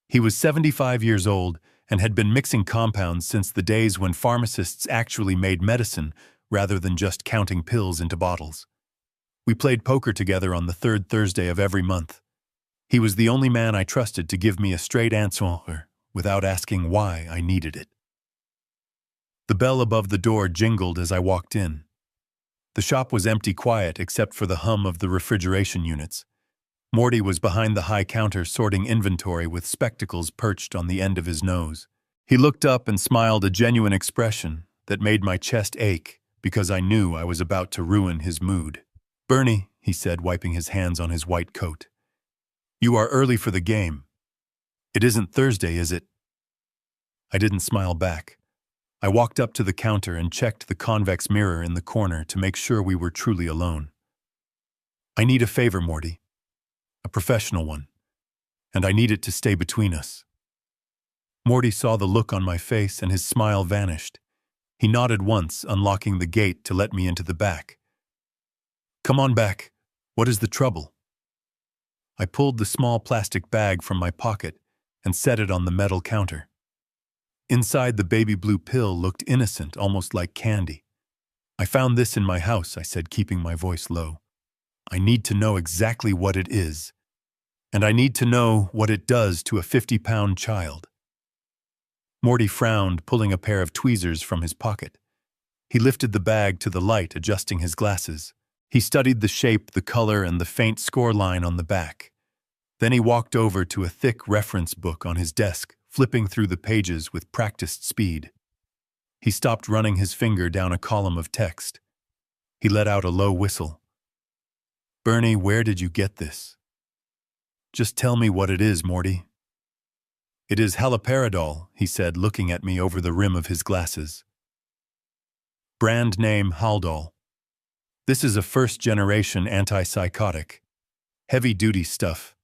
He was 75 years old and had been mixing compounds since the days when pharmacists actually made medicine rather than just counting pills into bottles. We played poker together on the third Thursday of every month. He was the only man I trusted to give me a straight answer without asking why I needed it. The bell above the door jingled as I walked in. The shop was empty quiet except for the hum of the refrigeration units. Morty was behind the high counter sorting inventory with spectacles perched on the end of his nose. He looked up and smiled a genuine expression that made my chest ache because I knew I was about to ruin his mood. "Bernie," he said, wiping his hands on his white coat. "You are early for the game. It isn't Thursday, is it?" I didn't smile back. I walked up to the counter and checked the convex mirror in the corner to make sure we were truly alone. "I need a favor, Morty. A professional one. And I need it to stay between us." Morty saw the look on my face and his smile vanished. He nodded once, unlocking the gate to let me into the back. "Come on back. What is the trouble?" I pulled the small plastic bag from my pocket and set it on the metal counter. Inside, the baby blue pill looked innocent, almost like candy. "I found this in my house," I said, keeping my voice low. "I need to know exactly what it is, and I need to know what it does to a 50-pound child." Morty frowned, pulling a pair of tweezers from his pocket. He lifted the bag to the light, adjusting his glasses. He studied the shape, the color, and the faint score line on the back. Then he walked over to a thick reference book on his desk, flipping through the pages with practiced speed. He stopped running his finger down a column of text. He let out a low whistle. "Bernie, where did you get this?" "Just tell me what it is, Morty." "It is haloperidol," he said, looking at me over the rim of his glasses. "Brand name Haldol. This is a first-generation antipsychotic. Heavy-duty stuff.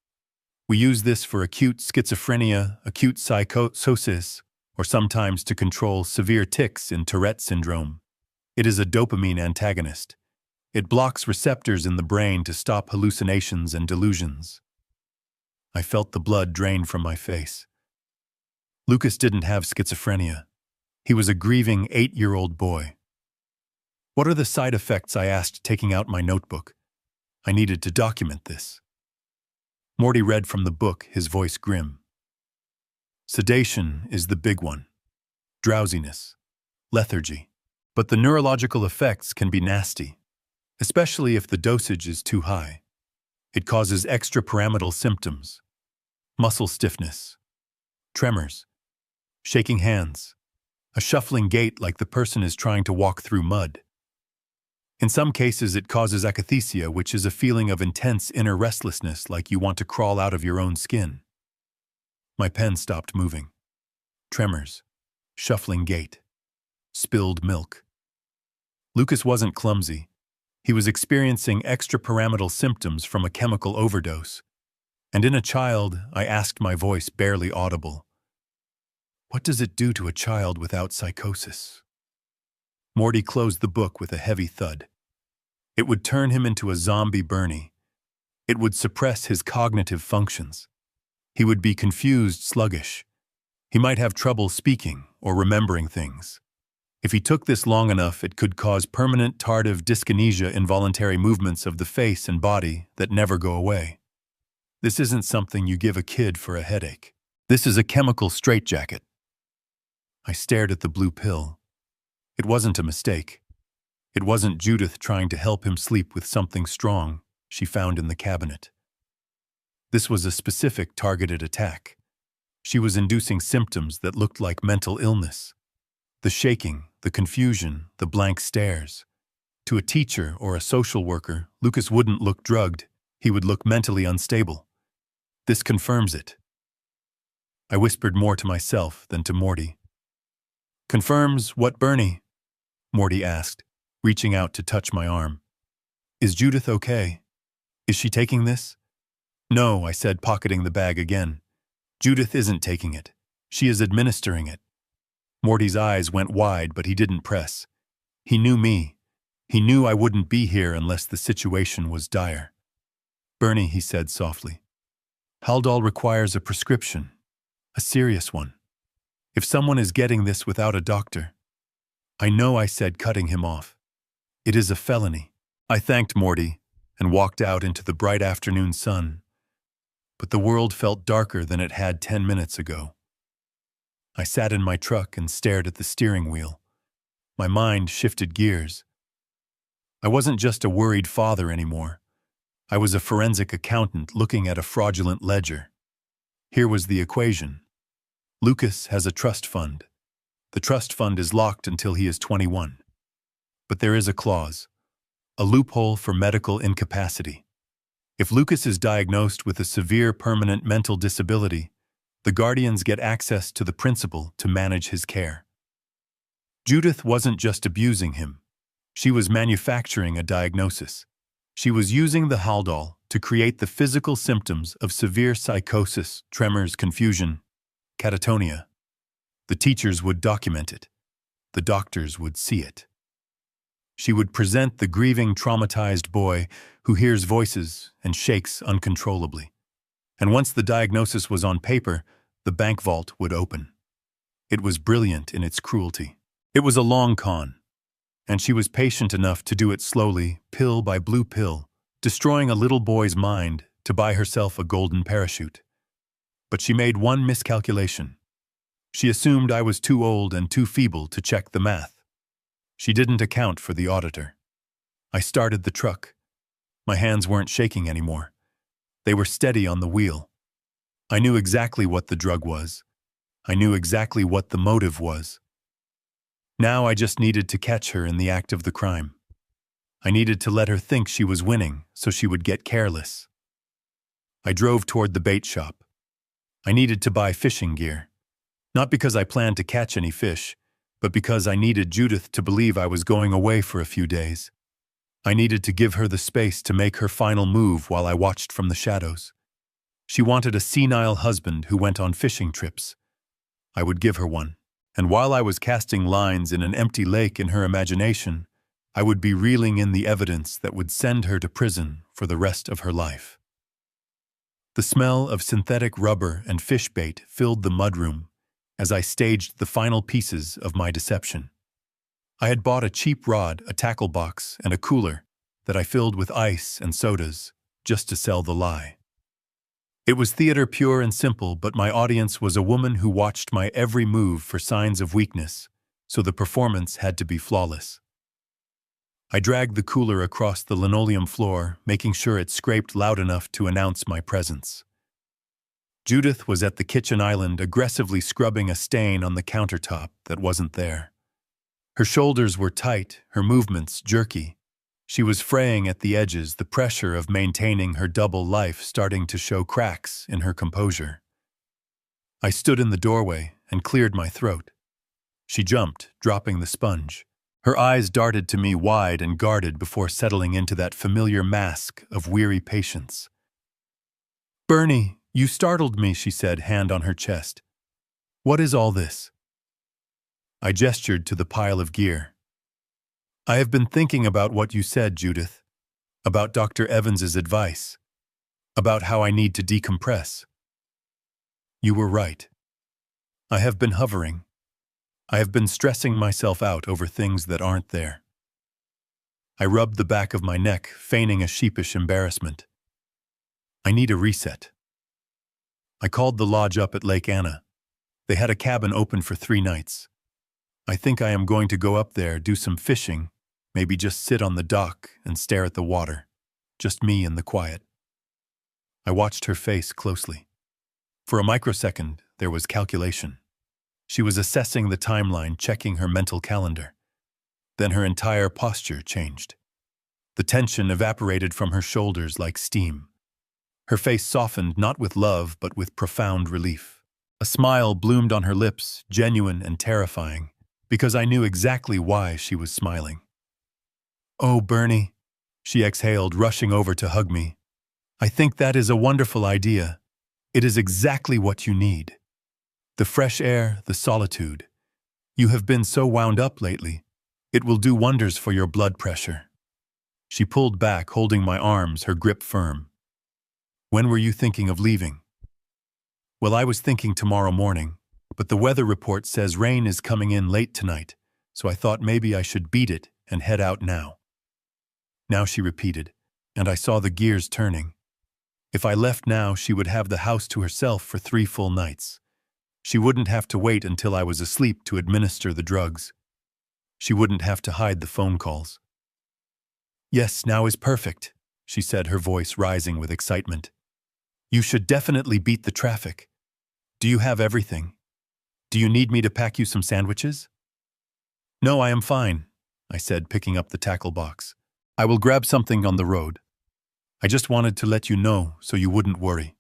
We use this for acute schizophrenia, acute psychosis, or sometimes to control severe tics in Tourette syndrome. It is a dopamine antagonist. It blocks receptors in the brain to stop hallucinations and delusions." I felt the blood drain from my face. Lucas didn't have schizophrenia. He was a grieving 8-year-old boy. "What are the side effects?" I asked, taking out my notebook. I needed to document this. Morty read from the book, his voice grim. "Sedation is the big one. Drowsiness. Lethargy. But the neurological effects can be nasty, especially if the dosage is too high. It causes extrapyramidal symptoms. Muscle stiffness. Tremors. Shaking hands. A shuffling gait like the person is trying to walk through mud. In some cases, it causes akathisia, which is a feeling of intense inner restlessness, like you want to crawl out of your own skin." My pen stopped moving. Tremors. Shuffling gait. Spilled milk. Lucas wasn't clumsy. He was experiencing extrapyramidal symptoms from a chemical overdose. And in a child, I asked, my voice barely audible, "What does it do to a child without psychosis?" Morty closed the book with a heavy thud. It would turn him into a zombie Bernie. It would suppress his cognitive functions. He would be confused, sluggish. He might have trouble speaking or remembering things. If he took this long enough, it could cause permanent tardive dyskinesia, involuntary movements of the face and body that never go away. This isn't something you give a kid for a headache. This is a chemical straitjacket. I stared at the blue pill. It wasn't a mistake. It wasn't Judith trying to help him sleep with something strong she found in the cabinet. This was a specific targeted attack. She was inducing symptoms that looked like mental illness. The shaking, the confusion, the blank stares. To a teacher or a social worker, Lucas wouldn't look drugged. He would look mentally unstable. This confirms it. I whispered more to myself than to Morty. Confirms what, Bernie? Morty asked, reaching out to touch my arm. Is Judith okay? Is she taking this? No, I said, pocketing the bag again. Judith isn't taking it. She is administering it. Morty's eyes went wide, but he didn't press. He knew me. He knew I wouldn't be here unless the situation was dire. Bernie, he said softly, Haldol requires a prescription, a serious one. If someone is getting this without a doctor. I know, I said, cutting him off. It is a felony. I thanked Morty and walked out into the bright afternoon sun. But the world felt darker than it had 10 minutes ago. I sat in my truck and stared at the steering wheel. My mind shifted gears. I wasn't just a worried father anymore. I was a forensic accountant looking at a fraudulent ledger. Here was the equation. Lucas has a trust fund. The trust fund is locked until he is 21. But there is a clause, a loophole for medical incapacity. If Lucas is diagnosed with a severe permanent mental disability, the guardians get access to the principal to manage his care. Judith wasn't just abusing him. She was manufacturing a diagnosis. She was using the Haldol to create the physical symptoms of severe psychosis, tremors, confusion, catatonia. The teachers would document it. The doctors would see it. She would present the grieving, traumatized boy who hears voices and shakes uncontrollably. And once the diagnosis was on paper, the bank vault would open. It was brilliant in its cruelty. It was a long con, and she was patient enough to do it slowly, pill by blue pill, destroying a little boy's mind to buy herself a golden parachute. But she made one miscalculation. She assumed I was too old and too feeble to check the math. She didn't account for the auditor. I started the truck. My hands weren't shaking anymore. They were steady on the wheel. I knew exactly what the drug was. I knew exactly what the motive was. Now I just needed to catch her in the act of the crime. I needed to let her think she was winning so she would get careless. I drove toward the bait shop. I needed to buy fishing gear. Not because I planned to catch any fish, but because I needed Judith to believe I was going away for a few days. I needed to give her the space to make her final move while I watched from the shadows. She wanted a senile husband who went on fishing trips. I would give her one, and while I was casting lines in an empty lake in her imagination, I would be reeling in the evidence that would send her to prison for the rest of her life. The smell of synthetic rubber and fish bait filled the mudroom as I staged the final pieces of my deception. I had bought a cheap rod, a tackle box, and a cooler that I filled with ice and sodas just to sell the lie. It was theater pure and simple, but my audience was a woman who watched my every move for signs of weakness, so the performance had to be flawless. I dragged the cooler across the linoleum floor, making sure it scraped loud enough to announce my presence. Judith was at the kitchen island aggressively scrubbing a stain on the countertop that wasn't there. Her shoulders were tight, her movements jerky. She was fraying at the edges, the pressure of maintaining her double life starting to show cracks in her composure. I stood in the doorway and cleared my throat. She jumped, dropping the sponge. Her eyes darted to me wide and guarded before settling into that familiar mask of weary patience. "Bernie, you startled me," she said, hand on her chest. "What is all this?" I gestured to the pile of gear. "I have been thinking about what you said, Judith, about Dr. Evans's advice, about how I need to decompress. You were right. I have been hovering. I have been stressing myself out over things that aren't there." I rubbed the back of my neck, feigning a sheepish embarrassment. I need a reset. I called the lodge up at Lake Anna. They had a cabin open for 3 nights. I think I am going to go up there, do some fishing, maybe just sit on the dock and stare at the water. Just me and the quiet. I watched her face closely. For a microsecond, there was calculation. She was assessing the timeline, checking her mental calendar. Then her entire posture changed. The tension evaporated from her shoulders like steam. Her face softened not with love, but with profound relief. A smile bloomed on her lips, genuine and terrifying, because I knew exactly why she was smiling. "Oh, Bernie," she exhaled, rushing over to hug me. "I think that is a wonderful idea. It is exactly what you need. The fresh air, the solitude. You have been so wound up lately. It will do wonders for your blood pressure." She pulled back, holding my arms, her grip firm. "When were you thinking of leaving?" "Well, I was thinking tomorrow morning, but the weather report says rain is coming in late tonight, so I thought maybe I should beat it and head out now." Now she repeated, and I saw the gears turning. If I left now, she would have the house to herself for 3 full nights. She wouldn't have to wait until I was asleep to administer the drugs. She wouldn't have to hide the phone calls. "Yes, now is perfect," she said, her voice rising with excitement. "You should definitely beat the traffic. Do you have everything? Do you need me to pack you some sandwiches?" "No, I am fine," I said, picking up the tackle box. "I will grab something on the road. I just wanted to let you know so you wouldn't worry."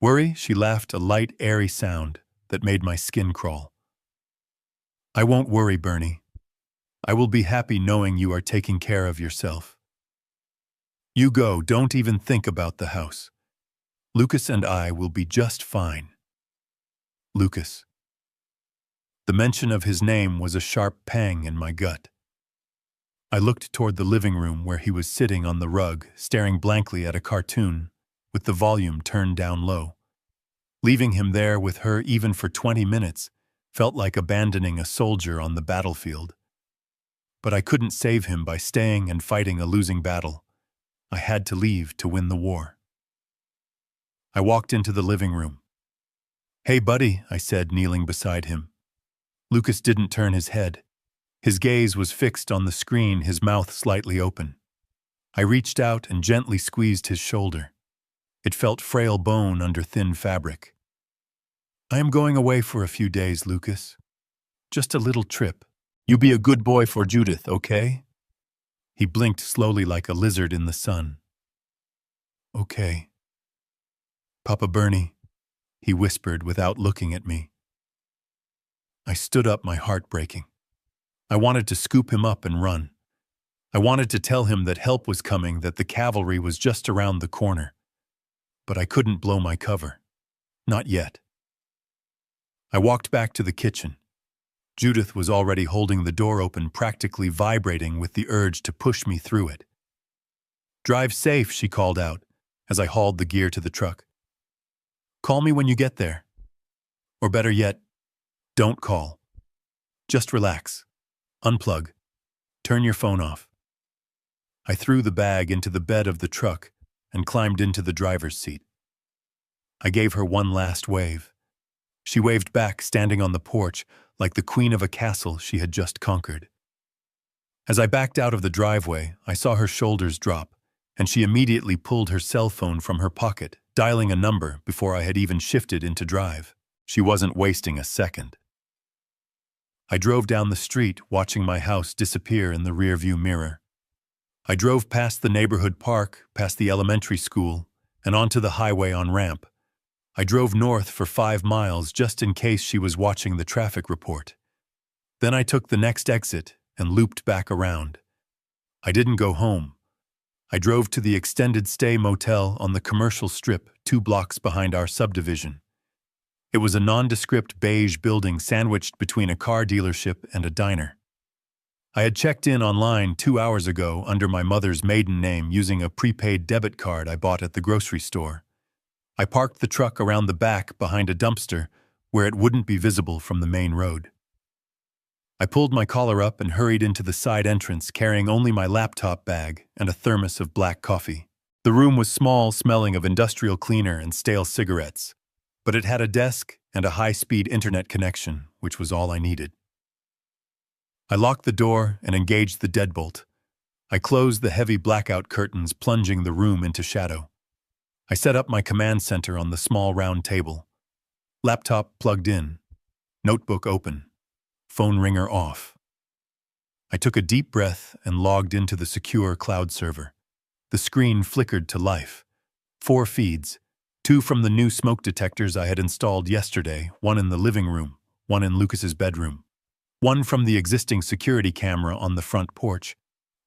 "Worry?" She laughed, a light, airy sound that made my skin crawl. "I won't worry, Bernie. I will be happy knowing you are taking care of yourself. You go, don't even think about the house. Lucas and I will be just fine." Lucas. The mention of his name was a sharp pang in my gut. I looked toward the living room where he was sitting on the rug, staring blankly at a cartoon, with the volume turned down low. Leaving him there with her even for 20 minutes felt like abandoning a soldier on the battlefield. But I couldn't save him by staying and fighting a losing battle. I had to leave to win the war. I walked into the living room. "Hey, buddy," I said, kneeling beside him. Lucas didn't turn his head. His gaze was fixed on the screen, his mouth slightly open. I reached out and gently squeezed his shoulder. It felt frail bone under thin fabric. "I am going away for a few days, Lucas. Just a little trip. You be a good boy for Judith, okay?" He blinked slowly like a lizard in the sun. "Okay." "Papa Bernie," he whispered without looking at me. I stood up, my heart breaking. I wanted to scoop him up and run. I wanted to tell him that help was coming, that the cavalry was just around the corner. But I couldn't blow my cover. Not yet. I walked back to the kitchen. Judith was already holding the door open, practically vibrating with the urge to push me through it. "Drive safe," she called out, as I hauled the gear to the truck. "Call me when you get there. Or better yet, don't call. Just relax. Unplug. Turn your phone off." I threw the bag into the bed of the truck and climbed into the driver's seat. I gave her one last wave. She waved back, standing on the porch like the queen of a castle she had just conquered. As I backed out of the driveway, I saw her shoulders drop, and she immediately pulled her cell phone from her pocket, dialing a number before I had even shifted into drive. She wasn't wasting a second. I drove down the street, watching my house disappear in the rearview mirror. I drove past the neighborhood park, past the elementary school, and onto the highway on ramp. I drove north for 5 miles just in case she was watching the traffic report. Then I took the next exit and looped back around. I didn't go home. I drove to the extended stay motel on the commercial strip 2 blocks behind our subdivision. It was a nondescript beige building sandwiched between a car dealership and a diner. I had checked in online 2 hours ago under my mother's maiden name using a prepaid debit card I bought at the grocery store. I parked the truck around the back behind a dumpster where it wouldn't be visible from the main road. I pulled my collar up and hurried into the side entrance, carrying only my laptop bag and a thermos of black coffee. The room was small, smelling of industrial cleaner and stale cigarettes, but it had a desk and a high-speed internet connection, which was all I needed. I locked the door and engaged the deadbolt. I closed the heavy blackout curtains, plunging the room into shadow. I set up my command center on the small round table. Laptop plugged in, notebook open, phone ringer off. I took a deep breath and logged into the secure cloud server. The screen flickered to life. 4 feeds, 2 from the new smoke detectors I had installed yesterday, one in the living room, one in Lucas's bedroom, one from the existing security camera on the front porch,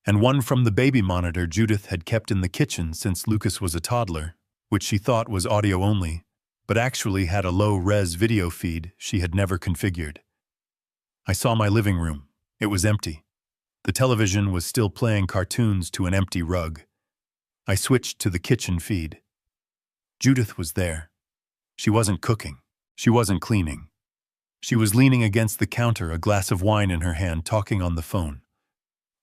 and one from the baby monitor Judith had kept in the kitchen since Lucas was a toddler, which she thought was audio only, but actually had a low-res video feed she had never configured. I saw my living room. It was empty. The television was still playing cartoons to an empty rug. I switched to the kitchen feed. Judith was there. She wasn't cooking. She wasn't cleaning. She was leaning against the counter, a glass of wine in her hand, talking on the phone.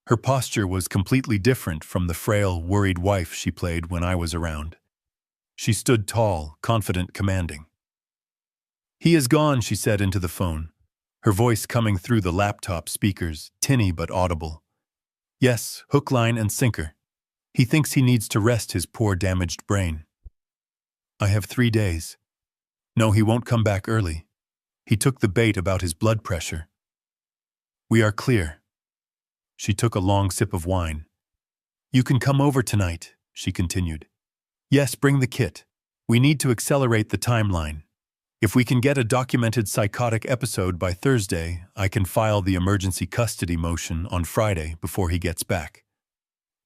Her posture was completely different from the frail, worried wife she played when I was around. She stood tall, confident, commanding. "He is gone," she said into the phone, her voice coming through the laptop speakers, tinny but audible. "Yes, hook, line, and sinker. He thinks he needs to rest his poor damaged brain. I have 3 days. No, he won't come back early. He took the bait about his blood pressure. We are clear." She took a long sip of wine. "You can come over tonight," she continued. "Yes, bring the kit. We need to accelerate the timeline. If we can get a documented psychotic episode by Thursday, I can file the emergency custody motion on Friday before he gets back.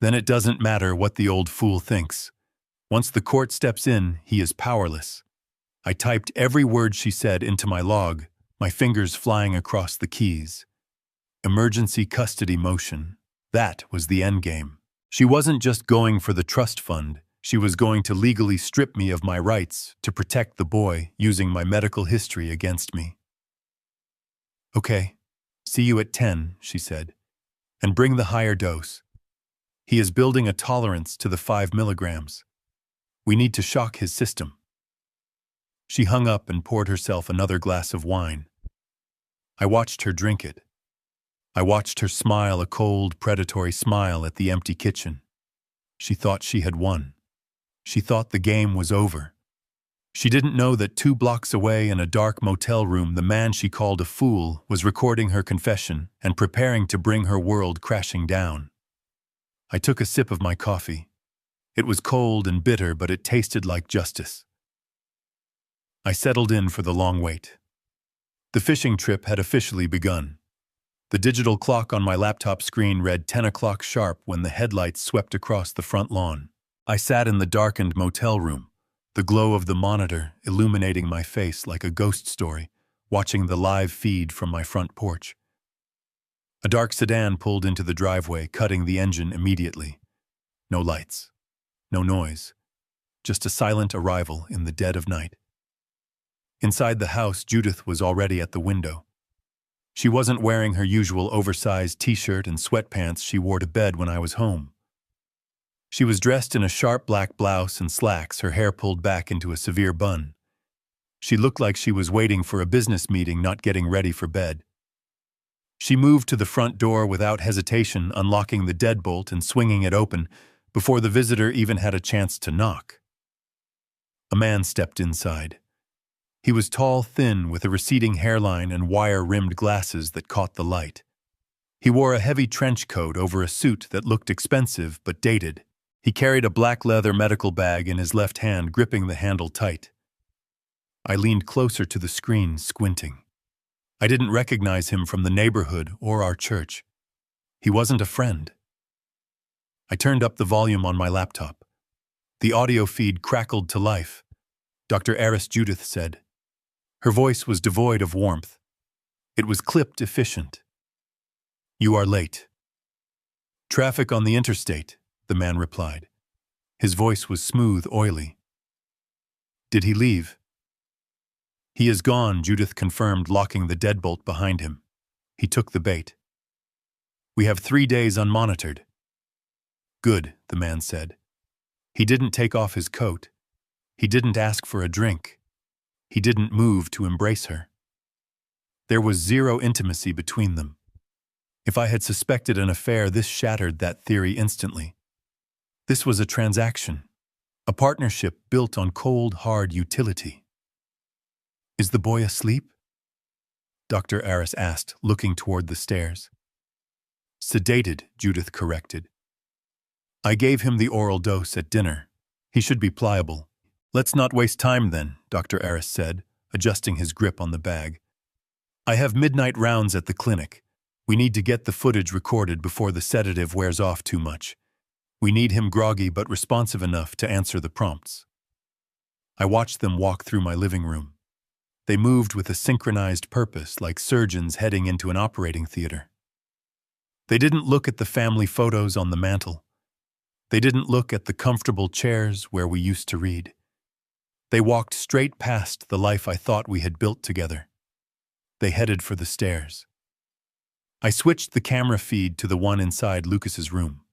Then it doesn't matter what the old fool thinks. Once the court steps in, he is powerless." I typed every word she said into my log, my fingers flying across the keys. Emergency custody motion. That was the endgame. She wasn't just going for the trust fund. She was going to legally strip me of my rights to protect the boy, using my medical history against me. "Okay, see you at 10, she said. "And bring the higher dose. He is building a tolerance to the 5 milligrams. We need to shock his system." She hung up and poured herself another glass of wine. I watched her drink it. I watched her smile, a cold, predatory smile at the empty kitchen. She thought she had won. She thought the game was over. She didn't know that 2 blocks away in a dark motel room, the man she called a fool was recording her confession and preparing to bring her world crashing down. I took a sip of my coffee. It was cold and bitter, but it tasted like justice. I settled in for the long wait. The fishing trip had officially begun. The digital clock on my laptop screen read 10 o'clock sharp when the headlights swept across the front lawn. I sat in the darkened motel room, the glow of the monitor illuminating my face like a ghost story, watching the live feed from my front porch. A dark sedan pulled into the driveway, cutting the engine immediately. No lights, no noise, just a silent arrival in the dead of night. Inside the house, Judith was already at the window. She wasn't wearing her usual oversized t-shirt and sweatpants she wore to bed when I was home. She was dressed in a sharp black blouse and slacks, her hair pulled back into a severe bun. She looked like she was waiting for a business meeting, not getting ready for bed. She moved to the front door without hesitation, unlocking the deadbolt and swinging it open before the visitor even had a chance to knock. A man stepped inside. He was tall, thin, with a receding hairline and wire-rimmed glasses that caught the light. He wore a heavy trench coat over a suit that looked expensive but dated. He carried a black leather medical bag in his left hand, gripping the handle tight. I leaned closer to the screen, squinting. I didn't recognize him from the neighborhood or our church. He wasn't a friend. I turned up the volume on my laptop. The audio feed crackled to life. Dr. Eris, Judith said. Her voice was devoid of warmth. It was clipped, efficient. "You are late." "Traffic on the interstate," the man replied. His voice was smooth, oily. "Did he leave?" "He is gone," Judith confirmed, locking the deadbolt behind him. "He took the bait. We have 3 days unmonitored." "Good," the man said. He didn't take off his coat. He didn't ask for a drink. He didn't move to embrace her. There was zero intimacy between them. If I had suspected an affair, this shattered that theory instantly. This was a transaction, a partnership built on cold, hard utility. "Is the boy asleep?" Dr. Aris asked, looking toward the stairs. "Sedated," Judith corrected. "I gave him the oral dose at dinner. He should be pliable." "Let's not waste time then," Dr. Aris said, adjusting his grip on the bag. "I have midnight rounds at the clinic. We need to get the footage recorded before the sedative wears off too much. We need him groggy but responsive enough to answer the prompts." I watched them walk through my living room. They moved with a synchronized purpose, like surgeons heading into an operating theater. They didn't look at the family photos on the mantel. They didn't look at the comfortable chairs where we used to read. They walked straight past the life I thought we had built together. They headed for the stairs. I switched the camera feed to the one inside Lucas's room.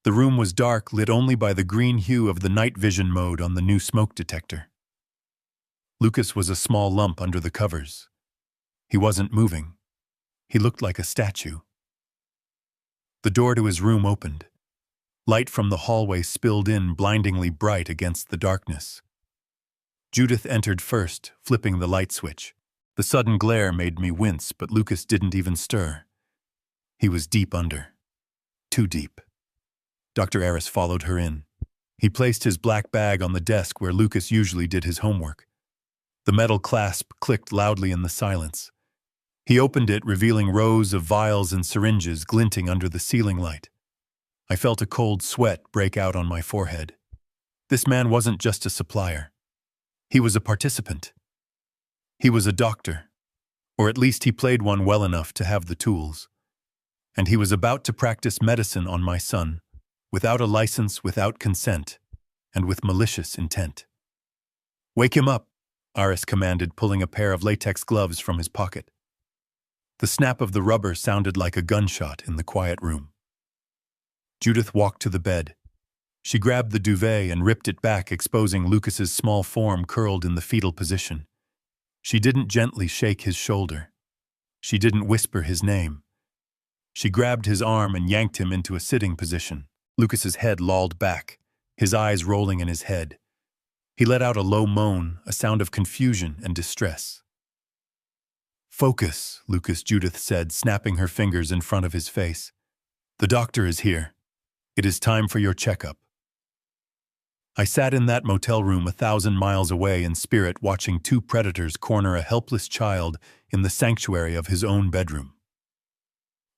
The room was dark, lit only by the green hue of the night vision mode on the new smoke detector. Lucas was a small lump under the covers. He wasn't moving. He looked like a statue. The door to his room opened. Light from the hallway spilled in, blindingly bright against the darkness. Judith entered first, flipping the light switch. The sudden glare made me wince, but Lucas didn't even stir. He was deep under. Too deep. Dr. Aris followed her in. He placed his black bag on the desk where Lucas usually did his homework. The metal clasp clicked loudly in the silence. He opened it, revealing rows of vials and syringes glinting under the ceiling light. I felt a cold sweat break out on my forehead. This man wasn't just a supplier. He was a participant. He was a doctor, or at least he played one well enough to have the tools. And he was about to practice medicine on my son, without a license, without consent, and with malicious intent. "Wake him up," Aris commanded, pulling a pair of latex gloves from his pocket. The snap of the rubber sounded like a gunshot in the quiet room. Judith walked to the bed. She grabbed the duvet and ripped it back, exposing Lucas's small form curled in the fetal position. She didn't gently shake his shoulder. She didn't whisper his name. She grabbed his arm and yanked him into a sitting position. Lucas's head lolled back, his eyes rolling in his head. He let out a low moan, a sound of confusion and distress. "Focus," Judith said, snapping her fingers in front of his face. "The doctor is here. It is time for your checkup." I sat in that motel room 1,000 miles away in spirit, watching two predators corner a helpless child in the sanctuary of his own bedroom.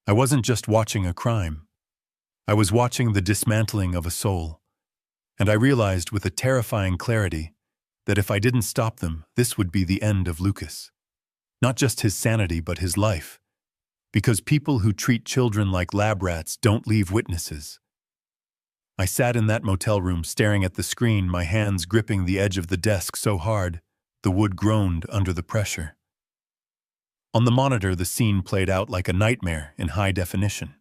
I wasn't just watching a crime. I was watching the dismantling of a soul. And I realized with a terrifying clarity that if I didn't stop them, this would be the end of Lucas. Not just his sanity, but his life. Because people who treat children like lab rats don't leave witnesses. I sat in that motel room staring at the screen, my hands gripping the edge of the desk so hard, the wood groaned under the pressure. On the monitor, the scene played out like a nightmare in high definition.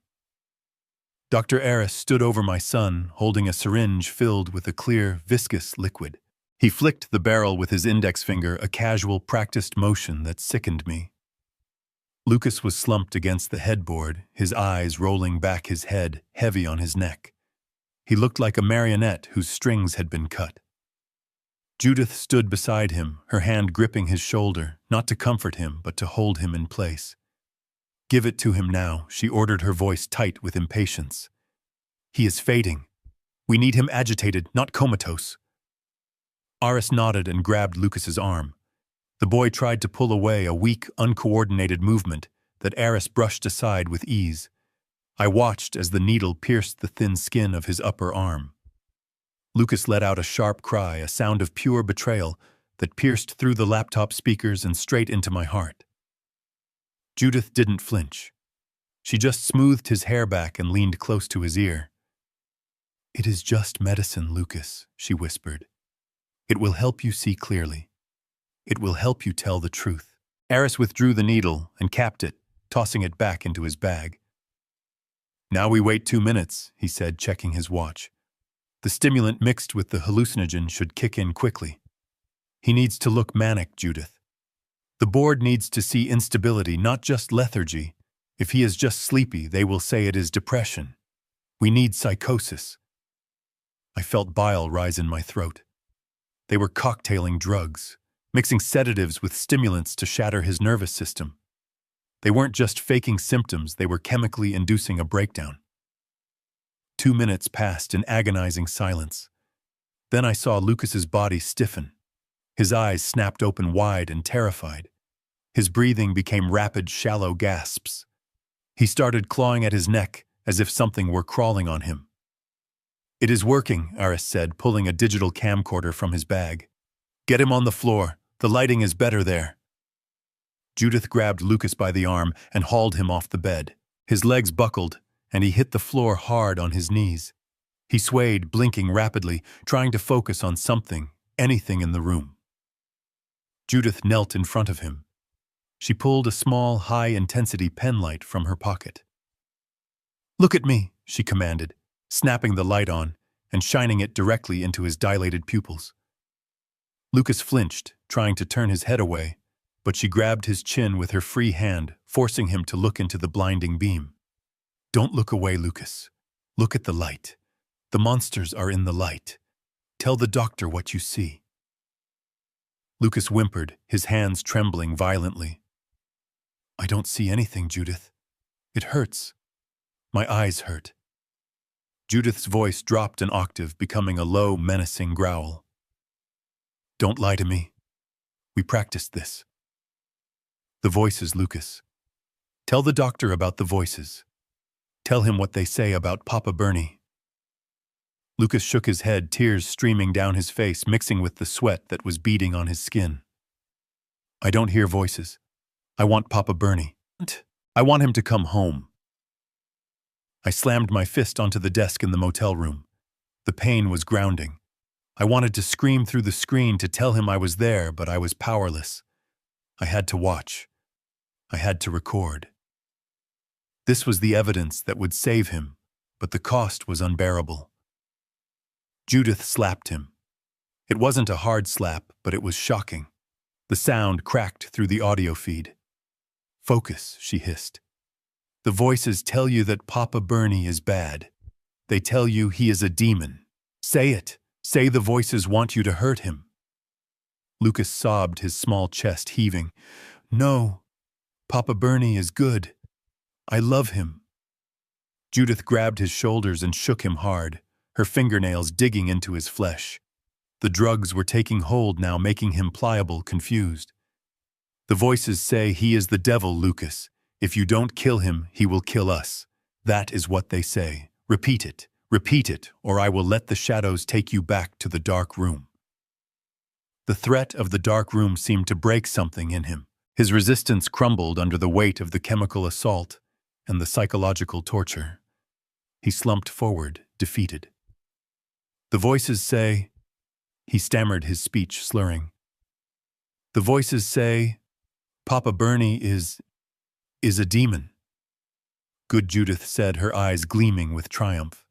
Dr. Aris stood over my son, holding a syringe filled with a clear, viscous liquid. He flicked the barrel with his index finger, a casual, practiced motion that sickened me. Lucas was slumped against the headboard, his eyes rolling back, his head heavy on his neck. He looked like a marionette whose strings had been cut. Judith stood beside him, her hand gripping his shoulder, not to comfort him, but to hold him in place. "Give it to him now," she ordered, her voice tight with impatience. "He is fading. We need him agitated, not comatose." Aris nodded and grabbed Lucas's arm. The boy tried to pull away, a weak, uncoordinated movement that Aris brushed aside with ease. I watched as the needle pierced the thin skin of his upper arm. Lucas let out a sharp cry, a sound of pure betrayal that pierced through the laptop speakers and straight into my heart. Judith didn't flinch. She just smoothed his hair back and leaned close to his ear. "It is just medicine, Lucas," she whispered. "It will help you see clearly. It will help you tell the truth." Aris withdrew the needle and capped it, tossing it back into his bag. "Now we wait 2 minutes," he said, checking his watch. The stimulant mixed with the hallucinogen should kick in quickly. He needs to look manic, Judith. The board needs to see instability, not just lethargy. If he is just sleepy, they will say it is depression. We need psychosis. I felt bile rise in my throat. They were cocktailing drugs, mixing sedatives with stimulants to shatter his nervous system. They weren't just faking symptoms, they were chemically inducing a breakdown. 2 minutes passed in agonizing silence. Then I saw Lucas's body stiffen. His eyes snapped open wide and terrified. His breathing became rapid, shallow gasps. He started clawing at his neck as if something were crawling on him. "It is working," Aris said, pulling a digital camcorder from his bag. "Get him on the floor. The lighting is better there." Judith grabbed Lucas by the arm and hauled him off the bed. His legs buckled, and he hit the floor hard on his knees. He swayed, blinking rapidly, trying to focus on something, anything in the room. Judith knelt in front of him. She pulled a small, high-intensity pen light from her pocket. "Look at me," she commanded, snapping the light on and shining it directly into his dilated pupils. Lucas flinched, trying to turn his head away, but she grabbed his chin with her free hand, forcing him to look into the blinding beam. "Don't look away, Lucas. Look at the light. The monsters are in the light. Tell the doctor what you see." Lucas whimpered, his hands trembling violently. "I don't see anything, Judith. It hurts. My eyes hurt." Judith's voice dropped an octave, becoming a low, menacing growl. "Don't lie to me. We practiced this." "The voices, Lucas. Tell the doctor about the voices. Tell him what they say about Papa Bernie." Lucas shook his head, tears streaming down his face, mixing with the sweat that was beading on his skin. "I don't hear voices. I want Papa Bernie. I want him to come home." I slammed my fist onto the desk in the motel room. The pain was grounding. I wanted to scream through the screen to tell him I was there, but I was powerless. I had to watch. I had to record. This was the evidence that would save him, but the cost was unbearable. Judith slapped him. It wasn't a hard slap, but it was shocking. The sound cracked through the audio feed. "Focus," she hissed. "The voices tell you that Papa Bernie is bad. They tell you he is a demon. Say it. Say the voices want you to hurt him." Lucas sobbed, his small chest heaving. "No. Papa Bernie is good. I love him." Judith grabbed his shoulders and shook him hard, her fingernails digging into his flesh. The drugs were taking hold now, making him pliable, confused. "The voices say he is the devil, Lucas. If you don't kill him, he will kill us. That is what they say. Repeat it, or I will let the shadows take you back to the dark room." The threat of the dark room seemed to break something in him. His resistance crumbled under the weight of the chemical assault and the psychological torture. He slumped forward, defeated. "The voices say," he stammered, his speech slurring. "The voices say, Papa Bernie is a demon." Good Judith said, her eyes gleaming with triumph.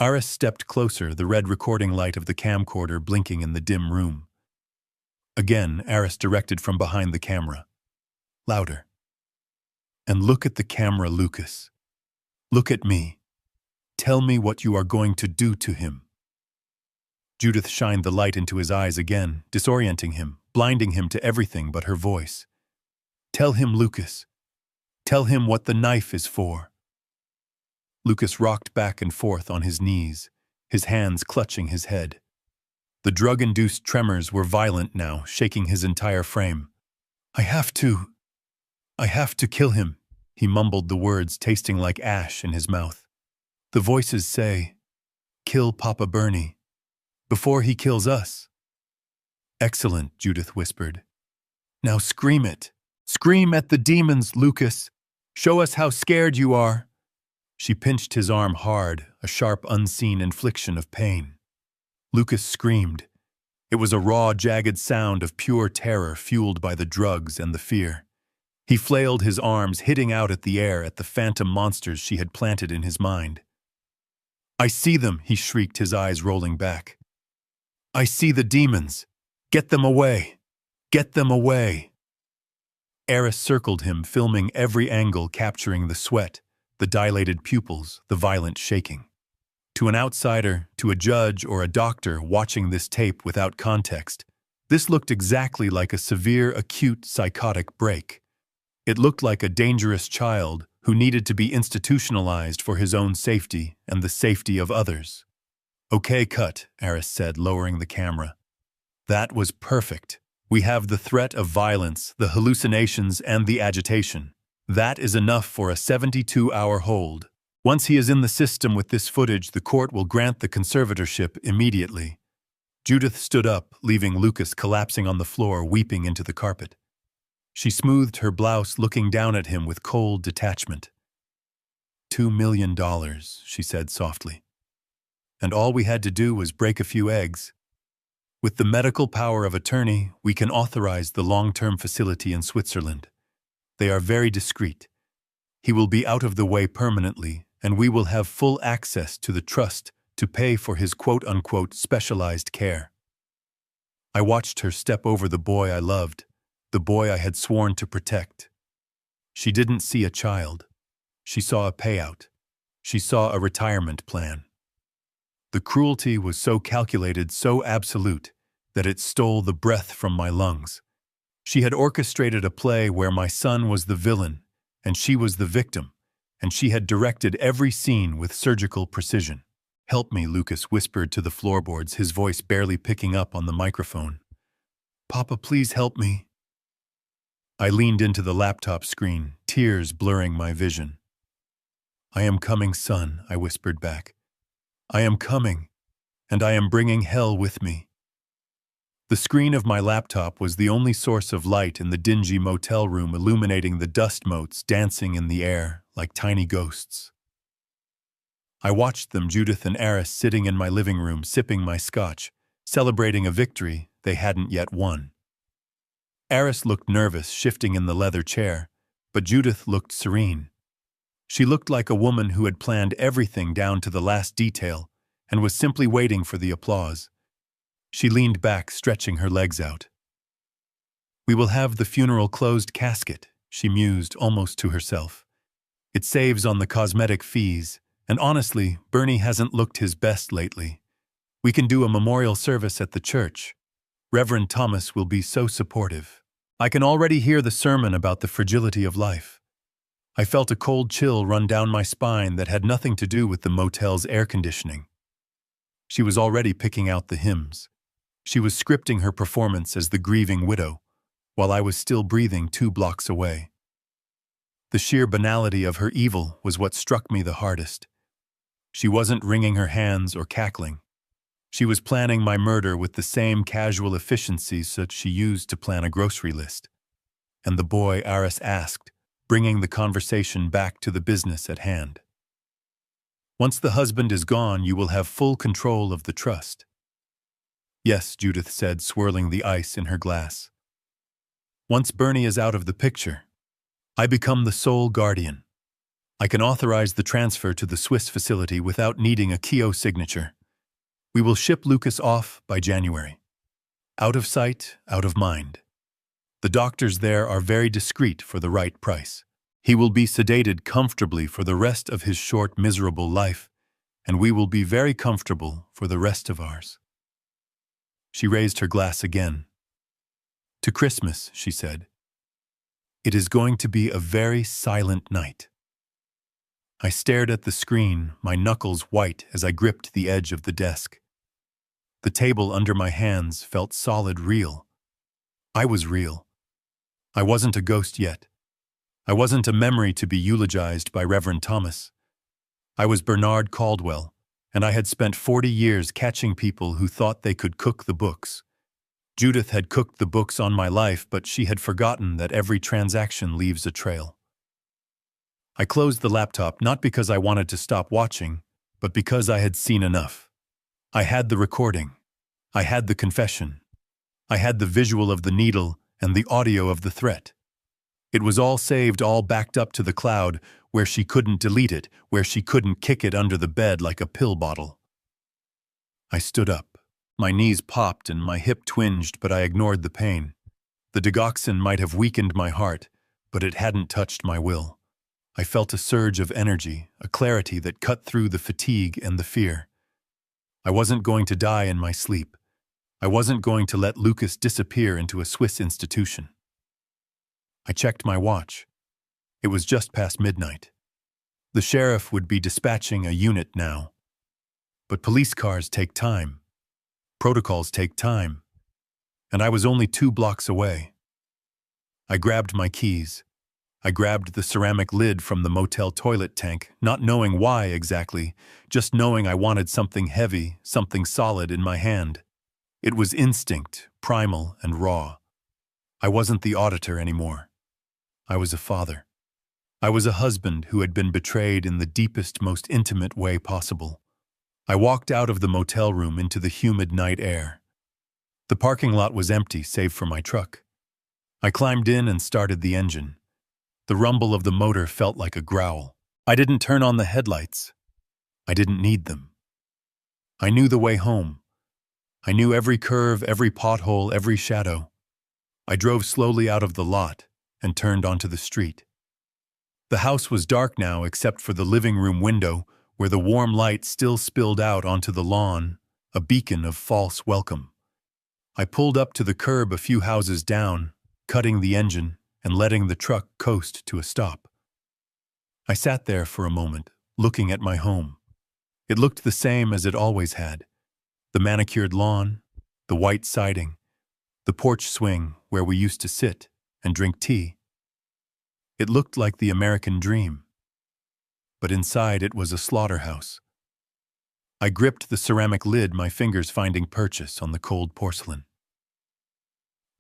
Aris stepped closer, the red recording light of the camcorder blinking in the dim room. Again, Aris directed from behind the camera. Louder. "And look at the camera, Lucas. Look at me. Tell me what you are going to do to him." Judith shined the light into his eyes again, disorienting him, blinding him to everything but her voice. "Tell him, Lucas. Tell him what the knife is for." Lucas rocked back and forth on his knees, his hands clutching his head. The drug-induced tremors were violent now, shaking his entire frame. I have to kill him," he mumbled the words, tasting like ash in his mouth. "The voices say, kill Papa Bernie, before he kills us." "Excellent," Judith whispered. "Now scream it. Scream at the demons, Lucas. Show us how scared you are." She pinched his arm hard, a sharp, unseen infliction of pain. Lucas screamed. It was a raw, jagged sound of pure terror fueled by the drugs and the fear. He flailed his arms, hitting out at the air at the phantom monsters she had planted in his mind. I see them, he shrieked, his eyes rolling back. I see the demons. Get them away. Get them away. Eris circled him, filming every angle, capturing the sweat, the dilated pupils, the violent shaking. To an outsider, to a judge or a doctor watching this tape without context, this looked exactly like a severe, acute psychotic break. It looked like a dangerous child who needed to be institutionalized for his own safety and the safety of others. Okay, cut, Eris said, lowering the camera. That was perfect. We have the threat of violence, the hallucinations, and the agitation. That is enough for a 72-hour hold. Once he is in the system with this footage, the court will grant the conservatorship immediately. Judith stood up, leaving Lucas collapsing on the floor, weeping into the carpet. She smoothed her blouse, looking down at him with cold detachment. $2 million, she said softly. And all we had to do was break a few eggs. With the medical power of attorney, we can authorize the long-term facility in Switzerland. They are very discreet. He will be out of the way permanently, and we will have full access to the trust to pay for his quote-unquote specialized care. I watched her step over the boy I loved, the boy I had sworn to protect. She didn't see a child. She saw a payout. She saw a retirement plan. The cruelty was so calculated, so absolute, that it stole the breath from my lungs. She had orchestrated a play where my son was the villain, and she was the victim, and she had directed every scene with surgical precision. Help me, Lucas whispered to the floorboards, his voice barely picking up on the microphone. Papa, please help me. I leaned into the laptop screen, tears blurring my vision. I am coming, son, I whispered back. I am coming, and I am bringing hell with me. The screen of my laptop was the only source of light in the dingy motel room, illuminating the dust motes dancing in the air like tiny ghosts. I watched them, Judith and Eris, sitting in my living room, sipping my scotch, celebrating a victory they hadn't yet won. Eris looked nervous, shifting in the leather chair, but Judith looked serene. She looked like a woman who had planned everything down to the last detail and was simply waiting for the applause. She leaned back, stretching her legs out. We will have the funeral closed casket, she mused almost to herself. It saves on the cosmetic fees, and honestly, Bernie hasn't looked his best lately. We can do a memorial service at the church. Reverend Thomas will be so supportive. I can already hear the sermon about the fragility of life. I felt a cold chill run down my spine that had nothing to do with the motel's air conditioning. She was already picking out the hymns. She was scripting her performance as the grieving widow, while I was still breathing 2 blocks away. The sheer banality of her evil was what struck me the hardest. She wasn't wringing her hands or cackling. She was planning my murder with the same casual efficiency that she used to plan a grocery list. And the boy, Eris asked, bringing the conversation back to the business at hand. Once the husband is gone, you will have full control of the trust. Yes, Judith said, swirling the ice in her glass. Once Bernie is out of the picture, I become the sole guardian. I can authorize the transfer to the Swiss facility without needing a Kyo signature. We will ship Lucas off by January. Out of sight, out of mind. The doctors there are very discreet for the right price. He will be sedated comfortably for the rest of his short, miserable life, and we will be very comfortable for the rest of ours. She raised her glass again. To Christmas, she said. It is going to be a very silent night. I stared at the screen, my knuckles white as I gripped the edge of the desk. The table under my hands felt solid, real. I was real. I wasn't a ghost yet. I wasn't a memory to be eulogized by Reverend Thomas. I was Bernard Caldwell, and I had spent 40 years catching people who thought they could cook the books. Judith had cooked the books on my life, but she had forgotten that every transaction leaves a trail. I closed the laptop not because I wanted to stop watching, but because I had seen enough. I had the recording. I had the confession. I had the visual of the needle and the audio of the threat. It was all saved, all backed up to the cloud, where she couldn't delete it, where she couldn't kick it under the bed like a pill bottle. I stood up. My knees popped and my hip twinged, but I ignored the pain. The digoxin might have weakened my heart, but it hadn't touched my will. I felt a surge of energy, a clarity that cut through the fatigue and the fear. I wasn't going to die in my sleep. I wasn't going to let Lucas disappear into a Swiss institution. I checked my watch. It was just past midnight. The sheriff would be dispatching a unit now. But police cars take time. Protocols take time. And I was only 2 blocks away. I grabbed my keys. I grabbed the ceramic lid from the motel toilet tank, not knowing why exactly, just knowing I wanted something heavy, something solid in my hand. It was instinct, primal and raw. I wasn't the auditor anymore. I was a father. I was a husband who had been betrayed in the deepest, most intimate way possible. I walked out of the motel room into the humid night air. The parking lot was empty save for my truck. I climbed in and started the engine. The rumble of the motor felt like a growl. I didn't turn on the headlights. I didn't need them. I knew the way home. I knew every curve, every pothole, every shadow. I drove slowly out of the lot and turned onto the street. The house was dark now except for the living room window where the warm light still spilled out onto the lawn, a beacon of false welcome. I pulled up to the curb a few houses down, cutting the engine and letting the truck coast to a stop. I sat there for a moment, looking at my home. It looked the same as it always had. The manicured lawn, the white siding, the porch swing where we used to sit and drink tea. It looked like the American dream. But inside it was a slaughterhouse. I gripped the ceramic lid, my fingers finding purchase on the cold porcelain.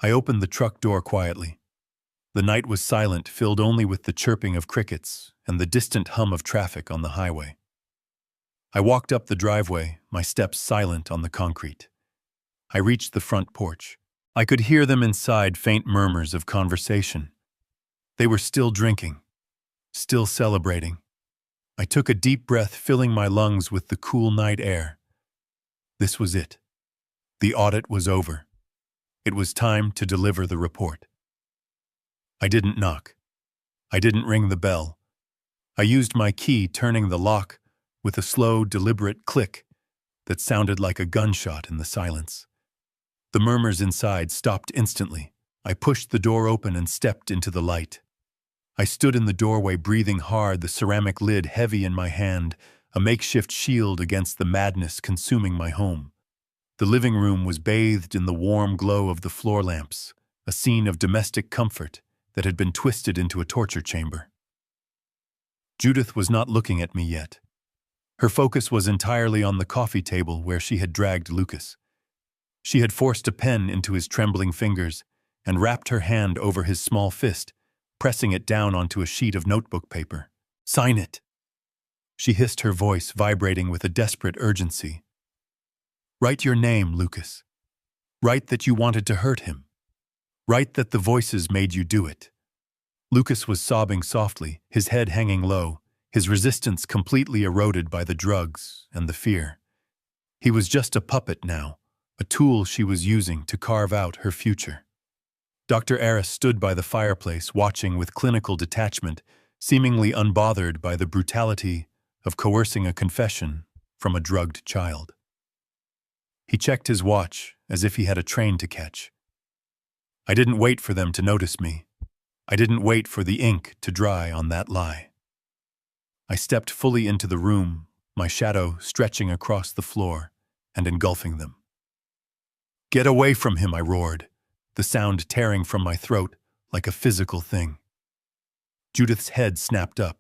I opened the truck door quietly. The night was silent, filled only with the chirping of crickets and the distant hum of traffic on the highway. I walked up the driveway, my steps silent on the concrete. I reached the front porch. I could hear them inside, faint murmurs of conversation. They were still drinking, still celebrating. I took a deep breath, filling my lungs with the cool night air. This was it. The audit was over. It was time to deliver the report. I didn't knock. I didn't ring the bell. I used my key, turning the lock with a slow, deliberate click that sounded like a gunshot in the silence. The murmurs inside stopped instantly. I pushed the door open and stepped into the light. I stood in the doorway, breathing hard, the ceramic lid heavy in my hand, a makeshift shield against the madness consuming my home. The living room was bathed in the warm glow of the floor lamps, a scene of domestic comfort that had been twisted into a torture chamber. Judith was not looking at me yet. Her focus was entirely on the coffee table where she had dragged Lucas. She had forced a pen into his trembling fingers and wrapped her hand over his small fist, pressing it down onto a sheet of notebook paper. "Sign it," she hissed, her voice vibrating with a desperate urgency. "Write your name, Lucas. Write that you wanted to hurt him. Write that the voices made you do it." Lucas was sobbing softly, his head hanging low, his resistance completely eroded by the drugs and the fear. He was just a puppet now, a tool she was using to carve out her future. Dr. Aris stood by the fireplace, watching with clinical detachment, seemingly unbothered by the brutality of coercing a confession from a drugged child. He checked his watch as if he had a train to catch. I didn't wait for them to notice me. I didn't wait for the ink to dry on that lie. I stepped fully into the room, my shadow stretching across the floor and engulfing them. "Get away from him," I roared, the sound tearing from my throat like a physical thing. Judith's head snapped up.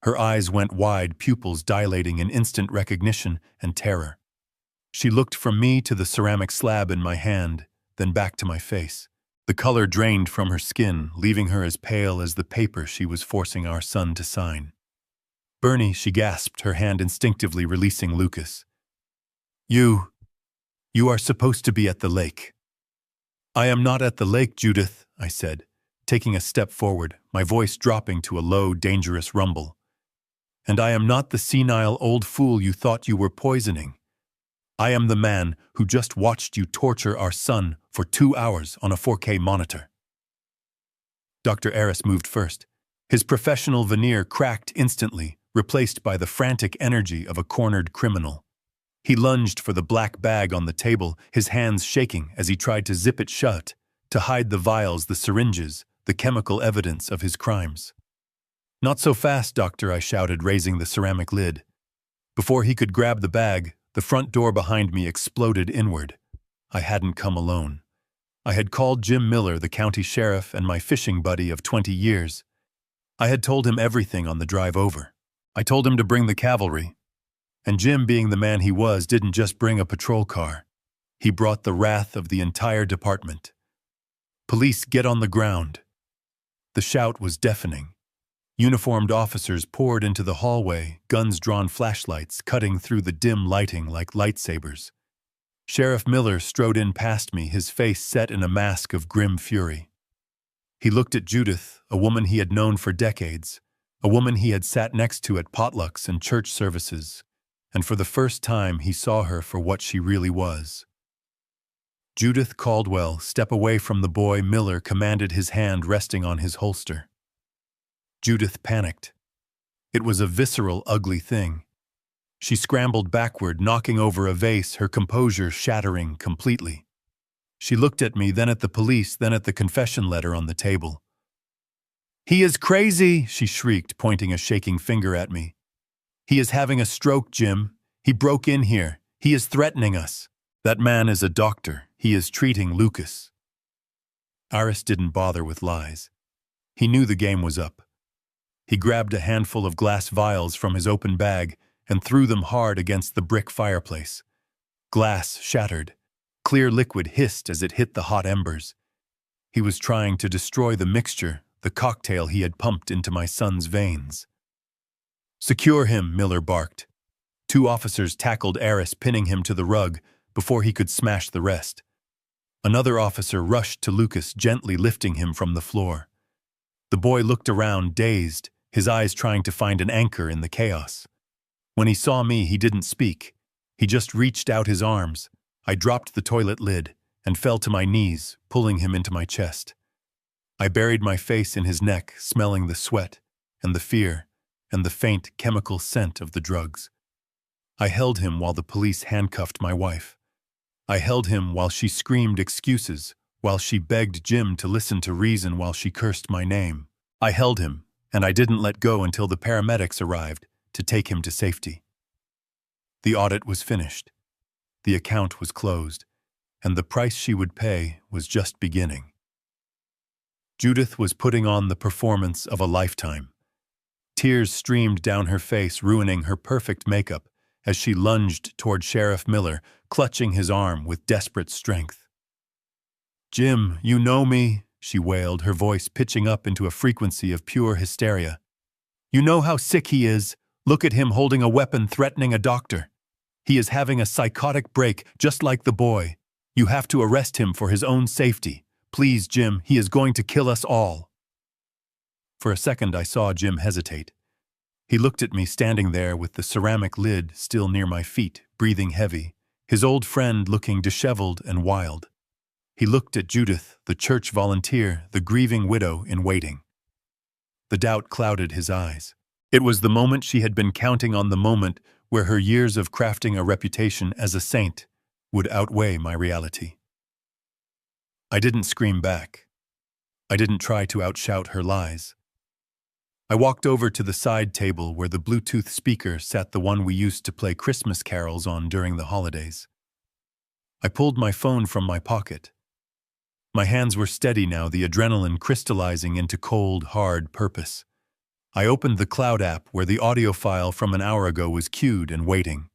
Her eyes went wide, pupils dilating in instant recognition and terror. She looked from me to the ceramic slab in my hand, then back to my face. The color drained from her skin, leaving her as pale as the paper she was forcing our son to sign. "Bernie," she gasped, her hand instinctively releasing Lucas. You are supposed to be at the lake." "I am not at the lake, Judith," I said, taking a step forward, my voice dropping to a low, dangerous rumble. "And I am not the senile old fool you thought you were poisoning. I am the man who just watched you torture our son for 2 hours on a 4K monitor." Dr. Aris moved first. His professional veneer cracked instantly, replaced by the frantic energy of a cornered criminal. He lunged for the black bag on the table, his hands shaking as he tried to zip it shut, to hide the vials, the syringes, the chemical evidence of his crimes. "Not so fast, doctor," I shouted, raising the ceramic lid. Before he could grab the bag, the front door behind me exploded inward. I hadn't come alone. I had called Jim Miller, the county sheriff and my fishing buddy of 20 years. I had told him everything on the drive over. I told him to bring the cavalry. And Jim, being the man he was, didn't just bring a patrol car. He brought the wrath of the entire department. "Police, get on the ground." The shout was deafening. Uniformed officers poured into the hallway, guns-drawn flashlights cutting through the dim lighting like lightsabers. Sheriff Miller strode in past me, his face set in a mask of grim fury. He looked at Judith, a woman he had known for decades, a woman he had sat next to at potlucks and church services, and for the first time he saw her for what she really was. "Judith Caldwell, step away from the boy," Miller commanded, his hand resting on his holster. Judith panicked. It was a visceral, ugly thing. She scrambled backward, knocking over a vase, her composure shattering completely. She looked at me, then at the police, then at the confession letter on the table. "He is crazy," she shrieked, pointing a shaking finger at me. "He is having a stroke, Jim. He broke in here. He is threatening us. That man is a doctor. He is treating Lucas." Aris didn't bother with lies. He knew the game was up. He grabbed a handful of glass vials from his open bag and threw them hard against the brick fireplace. Glass shattered. Clear liquid hissed as it hit the hot embers. He was trying to destroy the mixture, the cocktail he had pumped into my son's veins. "Secure him," Miller barked. 2 officers tackled Aris, pinning him to the rug before he could smash the rest. Another officer rushed to Lucas, gently lifting him from the floor. The boy looked around, dazed, his eyes trying to find an anchor in the chaos. When he saw me, he didn't speak. He just reached out his arms. I dropped the toilet lid and fell to my knees, pulling him into my chest. I buried my face in his neck, smelling the sweat and the fear and the faint chemical scent of the drugs. I held him while the police handcuffed my wife. I held him while she screamed excuses, while she begged Jim to listen to reason, while she cursed my name. I held him, and I didn't let go until the paramedics arrived to take him to safety. The audit was finished. The account was closed, and the price she would pay was just beginning. Judith was putting on the performance of a lifetime. Tears streamed down her face, ruining her perfect makeup as she lunged toward Sheriff Miller, clutching his arm with desperate strength. "Jim, you know me," she wailed, her voice pitching up into a frequency of pure hysteria. "You know how sick he is. Look at him holding a weapon, threatening a doctor. He is having a psychotic break, just like the boy. You have to arrest him for his own safety. Please, Jim, he is going to kill us all." For a second, I saw Jim hesitate. He looked at me standing there with the ceramic lid still near my feet, breathing heavy, his old friend looking disheveled and wild. He looked at Judith, the church volunteer, the grieving widow in waiting. The doubt clouded his eyes. It was the moment she had been counting on, the moment where her years of crafting a reputation as a saint would outweigh my reality. I didn't scream back. I didn't try to outshout her lies. I walked over to the side table where the Bluetooth speaker sat, the one we used to play Christmas carols on during the holidays. I pulled my phone from my pocket. My hands were steady now, the adrenaline crystallizing into cold, hard purpose. I opened the cloud app where the audio file from an hour ago was queued and waiting.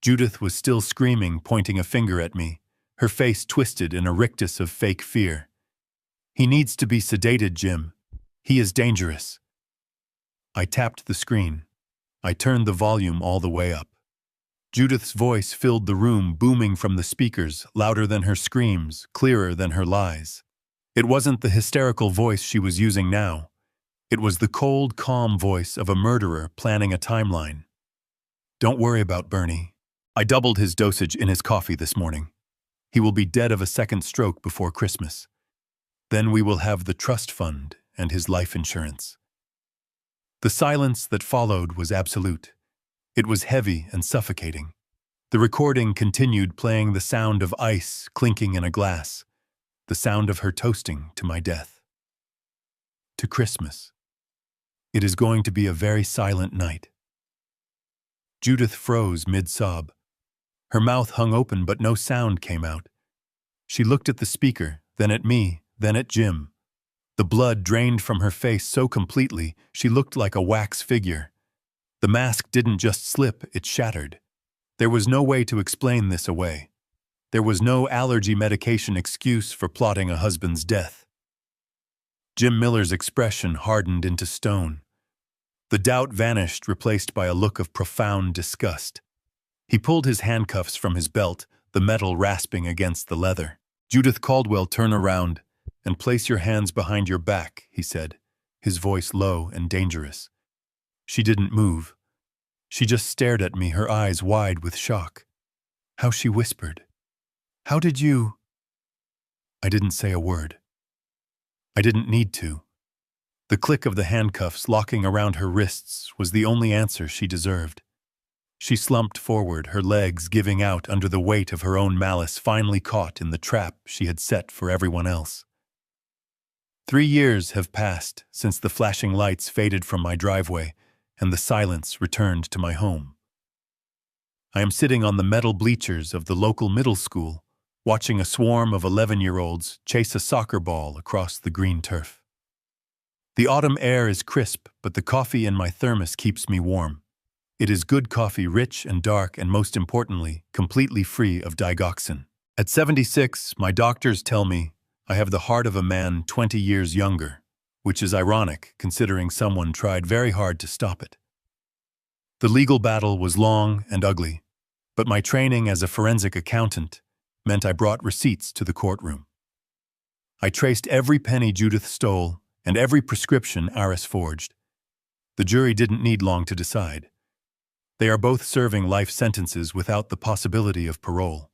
Judith was still screaming, pointing a finger at me, her face twisted in a rictus of fake fear. "He needs to be sedated, Jim. He is dangerous." I tapped the screen. I turned the volume all the way up. Judith's voice filled the room, booming from the speakers, louder than her screams, clearer than her lies. It wasn't the hysterical voice she was using now. It was the cold, calm voice of a murderer planning a timeline. Don't worry about Bernie. I doubled his dosage in his coffee this morning. He will be dead of a second stroke before Christmas. Then we will have the trust fund and his life insurance. The silence that followed was absolute. It was heavy and suffocating. The recording continued, playing the sound of ice clinking in a glass, the sound of her toasting to my death. To Christmas. It is going to be a very silent night. Judith froze mid-sob. Her mouth hung open, but no sound came out. She looked at the speaker, then at me, then at Jim. The blood drained from her face so completely, she looked like a wax figure. The mask didn't just slip, it shattered. There was no way to explain this away. There was no allergy medication excuse for plotting a husband's death. Jim Miller's expression hardened into stone. The doubt vanished, replaced by a look of profound disgust. He pulled his handcuffs from his belt, the metal rasping against the leather. Judith Caldwell, turn around and place your hands behind your back, he said, his voice low and dangerous. She didn't move. She just stared at me, her eyes wide with shock. How she whispered, "How did you—" I didn't say a word. I didn't need to. The click of the handcuffs locking around her wrists was the only answer she deserved. She slumped forward, her legs giving out under the weight of her own malice, finally caught in the trap she had set for everyone else. 3 years have passed since the flashing lights faded from my driveway and the silence returned to my home. I am sitting on the metal bleachers of the local middle school, watching a swarm of 11-year-olds chase a soccer ball across the green turf. The autumn air is crisp, but the coffee in my thermos keeps me warm. It is good coffee, rich and dark, and most importantly, completely free of digoxin. At 76, my doctors tell me I have the heart of a man 20 years younger, which is ironic considering someone tried very hard to stop it. The legal battle was long and ugly, but my training as a forensic accountant meant I brought receipts to the courtroom. I traced every penny Judith stole and every prescription Aris forged. The jury didn't need long to decide. They are both serving life sentences without the possibility of parole.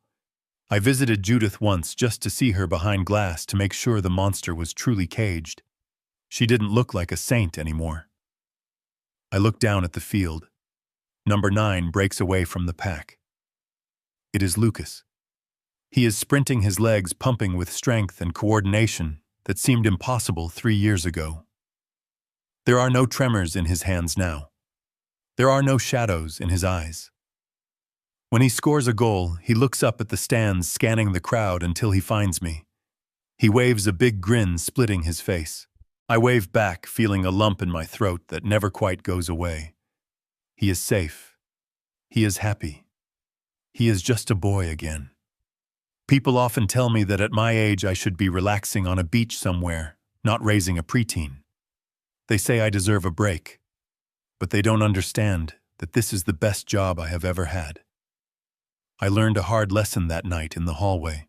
I visited Judith once just to see her behind glass to make sure the monster was truly caged. She didn't look like a saint anymore. I looked down at the field. Number 9 breaks away from the pack. It is Lucas. He is sprinting, his legs pumping with strength and coordination that seemed impossible 3 years ago. There are no tremors in his hands now. There are no shadows in his eyes. When he scores a goal, he looks up at the stands, scanning the crowd until he finds me. He waves a big grin, splitting his face. I wave back, feeling a lump in my throat that never quite goes away. He is safe. He is happy. He is just a boy again. People often tell me that at my age I should be relaxing on a beach somewhere, not raising a preteen. They say I deserve a break, but they don't understand that this is the best job I have ever had. I learned a hard lesson that night in the hallway.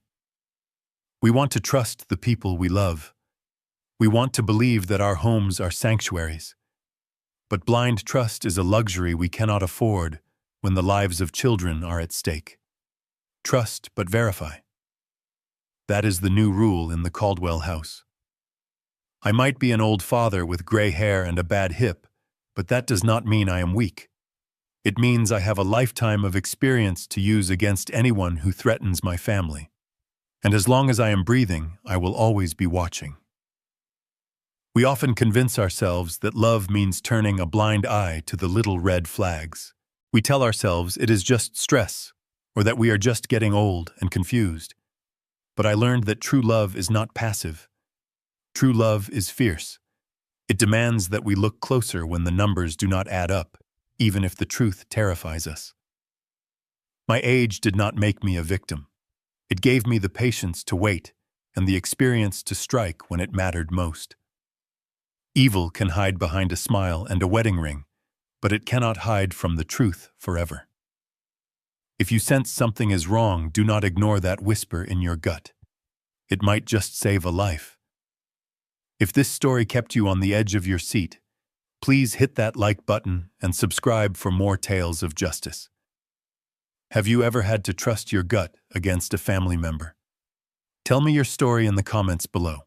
We want to trust the people we love. We want to believe that our homes are sanctuaries. But blind trust is a luxury we cannot afford when the lives of children are at stake. Trust but verify. That is the new rule in the Caldwell house. I might be an old father with gray hair and a bad hip, but that does not mean I am weak. It means I have a lifetime of experience to use against anyone who threatens my family. And as long as I am breathing, I will always be watching. We often convince ourselves that love means turning a blind eye to the little red flags. We tell ourselves it is just stress, or that we are just getting old and confused. But I learned that true love is not passive. True love is fierce. It demands that we look closer when the numbers do not add up, even if the truth terrifies us. My age did not make me a victim. It gave me the patience to wait and the experience to strike when it mattered most. Evil can hide behind a smile and a wedding ring, but it cannot hide from the truth forever. If you sense something is wrong, do not ignore that whisper in your gut. It might just save a life. If this story kept you on the edge of your seat, please hit that like button and subscribe for more tales of justice. Have you ever had to trust your gut against a family member? Tell me your story in the comments below.